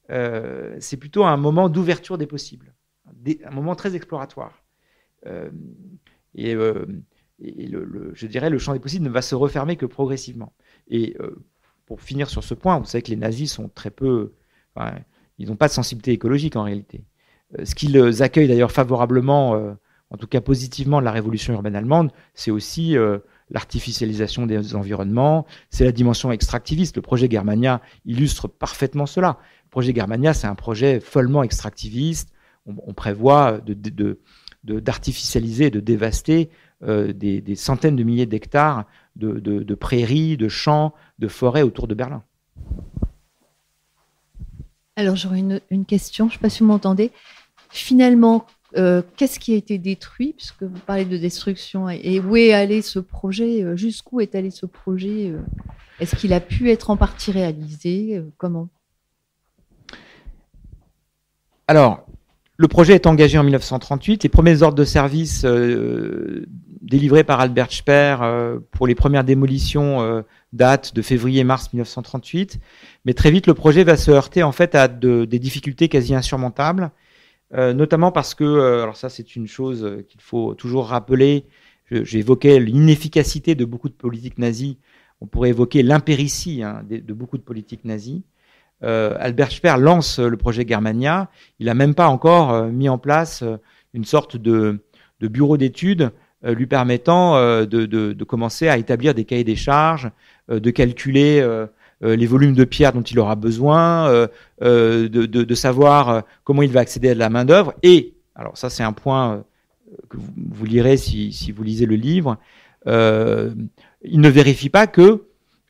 c'est plutôt un moment d'ouverture des possibles, un moment très exploratoire. Je dirais le champ des possibles ne va se refermer que progressivement. Et pour finir sur ce point, vous savez que les nazis sont très peu... Enfin, ils n'ont pas de sensibilité écologique en réalité. Ce qu'ils accueillent d'ailleurs favorablement, en tout cas positivement, de la révolution urbaine allemande, c'est aussi l'artificialisation des environnements, c'est la dimension extractiviste. Le projet Germania illustre parfaitement cela. Le projet Germania, c'est un projet follement extractiviste. On prévoit d'artificialiser, de dévaster des centaines de milliers d'hectares de prairies, de champs, de forêts autour de Berlin. Alors j'aurais une question, je ne sais pas si vous m'entendez. Finalement, qu'est-ce qui a été détruit, puisque vous parlez de destruction, et où est allé ce projet, jusqu'où est allé ce projet, est-ce qu'il a pu être en partie réalisé, comment? Alors, le projet est engagé en 1938. Les premiers ordres de service délivrés par Albert Speer pour les premières démolitions datent de février-mars 1938. Mais très vite, le projet va se heurter en fait à des difficultés quasi insurmontables, notamment parce que, alors ça c'est une chose qu'il faut toujours rappeler, j'évoquais l'inefficacité de beaucoup de politiques nazies, on pourrait évoquer l'impéritie de beaucoup de politiques nazies. Albert Speer lance le projet Germania, il n'a même pas encore mis en place une sorte de bureau d'études lui permettant de commencer à établir des cahiers des charges, de calculer les volumes de pierre dont il aura besoin, de savoir comment il va accéder à de la main-d'œuvre. Et, alors ça c'est un point que vous lirez si vous lisez le livre, il ne vérifie pas que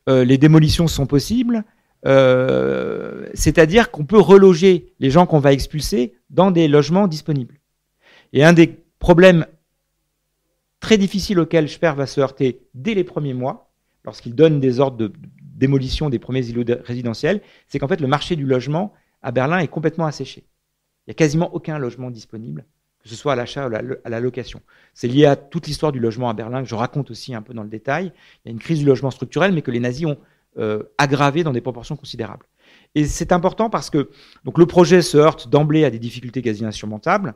les démolitions sont possibles, c'est-à-dire qu'on peut reloger les gens qu'on va expulser dans des logements disponibles. Et un des problèmes très difficiles auxquels Speer va se heurter dès les premiers mois, lorsqu'il donne des ordres de démolition des premiers îlots résidentiels, c'est qu'en fait le marché du logement à Berlin est complètement asséché. Il n'y a quasiment aucun logement disponible, que ce soit à l'achat ou à la location. C'est lié à toute l'histoire du logement à Berlin, que je raconte aussi un peu dans le détail. Il y a une crise du logement structurel, mais que les nazis ont aggravé dans des proportions considérables. Et c'est important parce que donc, le projet se heurte d'emblée à des difficultés quasi insurmontables.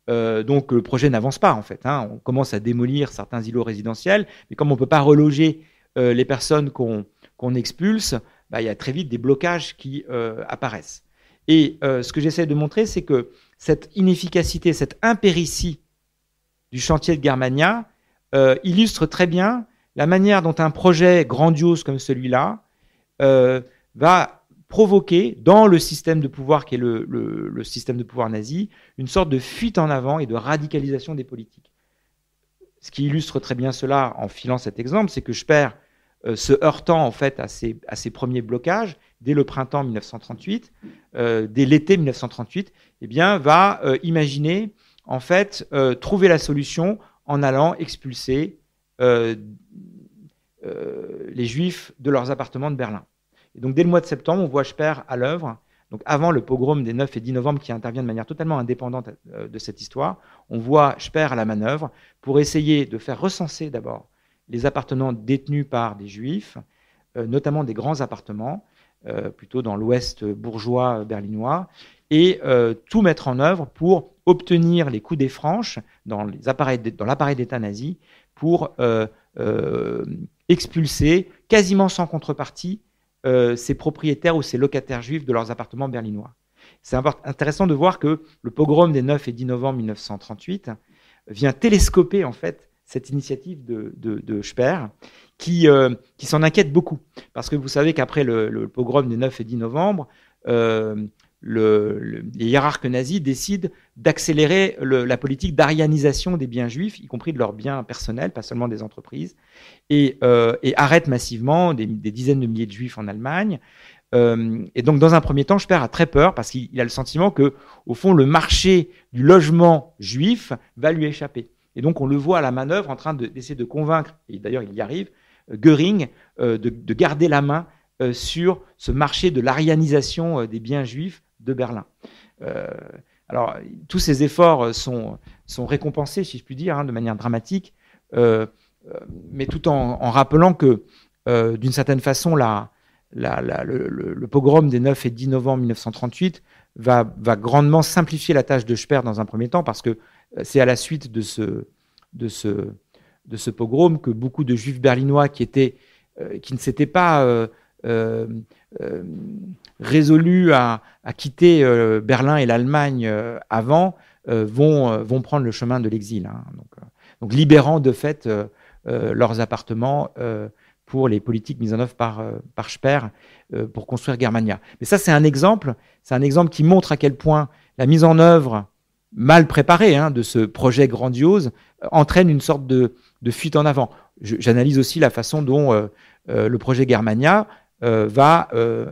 Donc le projet n'avance pas en fait. On commence à démolir certains îlots résidentiels, mais comme on ne peut pas reloger les personnes qu'on expulse, il y a très vite des blocages qui apparaissent. Et ce que j'essaie de montrer, c'est que cette inefficacité, cette impéritie du chantier de Germania illustre très bien la manière dont un projet grandiose comme celui-là va provoquer dans le système de pouvoir qui est le système de pouvoir nazi une sorte de fuite en avant et de radicalisation des politiques. Ce qui illustre très bien cela en filant cet exemple, c'est que Speer, se heurtant en fait à ces premiers blocages dès le printemps 1938, dès l'été 1938, eh bien, va imaginer en fait trouver la solution en allant expulser les Juifs de leurs appartements de Berlin. Et donc dès le mois de septembre, on voit Speer à l'œuvre. Donc avant le pogrom des 9 et 10 novembre qui intervient de manière totalement indépendante de cette histoire, on voit Speer à la manœuvre pour essayer de faire recenser d'abord les appartements détenus par des Juifs, notamment des grands appartements, plutôt dans l'ouest bourgeois berlinois, et tout mettre en œuvre pour obtenir les coudées franches dans l'appareil d'État nazi pour expulser, quasiment sans contrepartie, ces propriétaires ou ces locataires juifs de leurs appartements berlinois. C'est intéressant de voir que le pogrom des 9 et 10 novembre 1938 vient télescoper en fait cette initiative de Speer qui s'en inquiète beaucoup. Parce que vous savez qu'après le pogrom des 9 et 10 novembre, les hiérarques nazis décident d'accélérer la politique d'arianisation des biens juifs, y compris de leurs biens personnels, pas seulement des entreprises, et arrêtent massivement des dizaines de milliers de juifs en Allemagne. Et donc, dans un premier temps, Speer a très peur parce qu'il a le sentiment que, au fond, le marché du logement juif va lui échapper. Et donc, on le voit à la manœuvre en train d'essayer de convaincre, et d'ailleurs il y arrive, Göring de garder la main sur ce marché de l'arianisation des biens juifs de Berlin. Alors, tous ces efforts sont récompensés, si je puis dire, de manière dramatique, mais tout en rappelant que, d'une certaine façon, le pogrom des 9 et 10 novembre 1938 va grandement simplifier la tâche de Speer dans un premier temps, parce que c'est à la suite de ce pogrom que beaucoup de juifs berlinois qui ne s'étaient pas résolus à quitter Berlin et l'Allemagne avant vont prendre le chemin de l'exil. Donc libérant de fait leurs appartements pour les politiques mises en œuvre par Speer pour construire Germania. Mais ça, c'est un exemple qui montre à quel point la mise en œuvre mal préparée de ce projet grandiose entraîne une sorte de fuite en avant. J'analyse aussi la façon dont le projet Germania va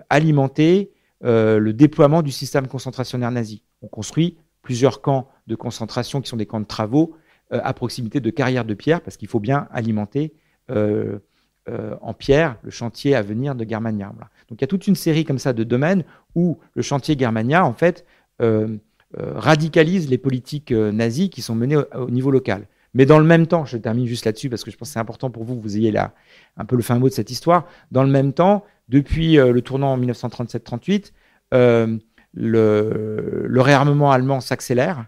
alimenter le déploiement du système concentrationnaire nazi. On construit plusieurs camps de concentration qui sont des camps de travaux à proximité de carrières de pierre, parce qu'il faut bien alimenter en pierre le chantier à venir de Germania. Voilà. Donc il y a toute une série comme ça de domaines où le chantier Germania, en fait, radicalise les politiques nazies qui sont menées au niveau local. Mais dans le même temps, je termine juste là-dessus parce que je pense que c'est important pour vous que vous ayez là un peu le fin mot de cette histoire. Dans le même temps, depuis le tournant en 1937-38, le réarmement allemand s'accélère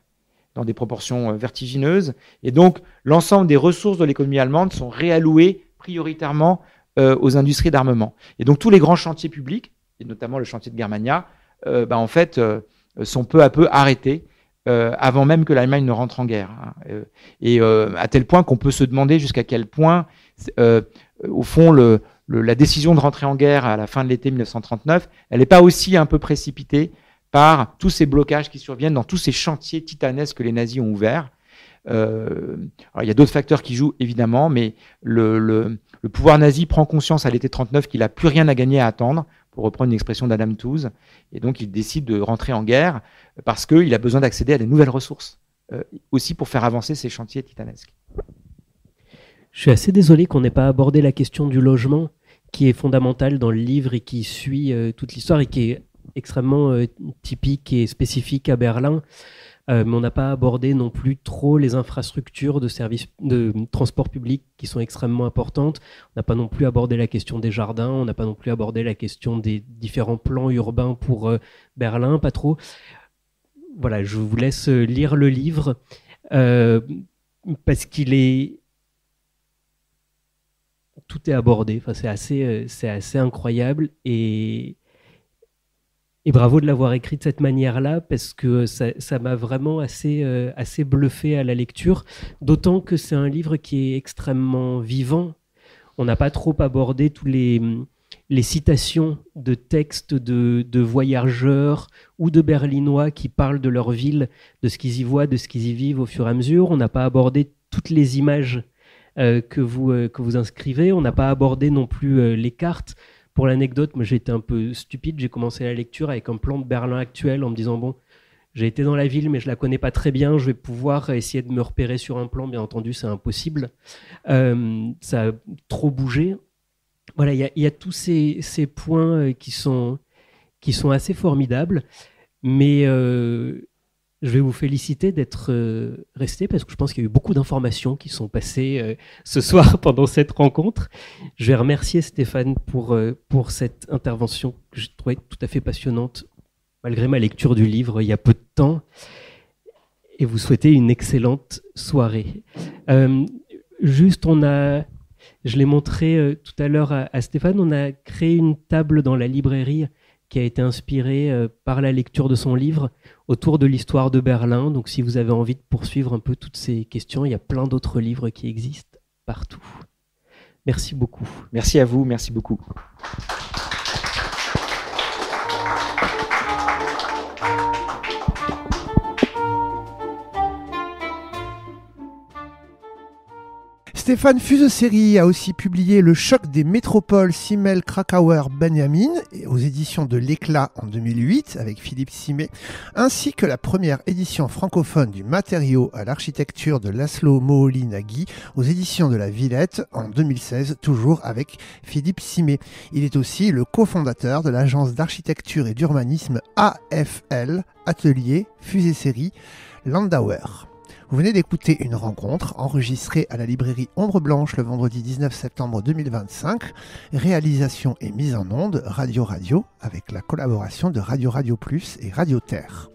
dans des proportions vertigineuses. Et donc, l'ensemble des ressources de l'économie allemande sont réallouées prioritairement aux industries d'armement. Et donc, tous les grands chantiers publics, et notamment le chantier de Germania, en fait, sont peu à peu arrêtés avant même que l'Allemagne ne rentre en guerre. Et à tel point qu'on peut se demander jusqu'à quel point, au fond, la décision de rentrer en guerre à la fin de l'été 1939, elle n'est pas aussi un peu précipitée par tous ces blocages qui surviennent dans tous ces chantiers titanesques que les nazis ont ouverts. Alors, il y a d'autres facteurs qui jouent, évidemment, mais le pouvoir nazi prend conscience à l'été 1939 qu'il n'a plus rien à gagner à attendre, pour reprendre une expression d'Adam Tooze, et donc il décide de rentrer en guerre parce qu'il a besoin d'accéder à des nouvelles ressources, aussi pour faire avancer ces chantiers titanesques. Je suis assez désolé qu'on n'ait pas abordé la question du logement, qui est fondamentale dans le livre et qui suit toute l'histoire et qui est extrêmement typique et spécifique à Berlin. Mais on n'a pas abordé non plus trop les infrastructures de services de transport public qui sont extrêmement importantes. On n'a pas non plus abordé la question des jardins, on n'a pas non plus abordé la question des différents plans urbains pour Berlin, pas trop. Voilà, je vous laisse lire le livre parce tout est abordé. Enfin, c'est assez incroyable et bravo de l'avoir écrit de cette manière-là, parce que ça m'a vraiment assez bluffé à la lecture, d'autant que c'est un livre qui est extrêmement vivant. On n'a pas trop abordé tous les citations de textes de voyageurs ou de Berlinois qui parlent de leur ville, de ce qu'ils y voient, de ce qu'ils y vivent au fur et à mesure. On n'a pas abordé toutes les images que vous inscrivez. On n'a pas abordé non plus les cartes. Pour l'anecdote, moi j'ai été un peu stupide, j'ai commencé la lecture avec un plan de Berlin actuel en me disant bon, j'ai été dans la ville mais je la connais pas très bien, je vais pouvoir essayer de me repérer sur un plan, bien entendu c'est impossible, ça a trop bougé. Voilà, il y a tous ces points qui sont assez formidables, mais je vais vous féliciter d'être resté parce que je pense qu'il y a eu beaucoup d'informations qui sont passées ce soir pendant cette rencontre. Je vais remercier Stéphane pour cette intervention que je trouvais tout à fait passionnante malgré ma lecture du livre il y a peu de temps et vous souhaiter une excellente soirée. Juste, on a Je l'ai montré tout à l'heure à Stéphane. On a créé une table dans la librairie qui a été inspirée par la lecture de son livre autour de l'histoire de Berlin. Donc si vous avez envie de poursuivre un peu toutes ces questions, il y a plein d'autres livres qui existent partout. Merci beaucoup. Merci à vous, merci beaucoup. Stéphane Fuseseri a aussi publié Le choc des métropoles Simmel, Krakauer, Benjamin aux éditions de l'Éclat en 2008 avec Philippe Simet, ainsi que la première édition francophone du Matériau à l'architecture de Laszlo Moholy-Nagy aux éditions de la Villette en 2016, toujours avec Philippe Simet. Il est aussi le cofondateur de l'agence d'architecture et d'urbanisme AFL, Atelier Fuseseri Landauer. Vous venez d'écouter une rencontre enregistrée à la librairie Ombre Blanche le vendredi 19 septembre 2025. Réalisation et mise en onde Radio avec la collaboration de Radio Radio Plus et Radio Terre.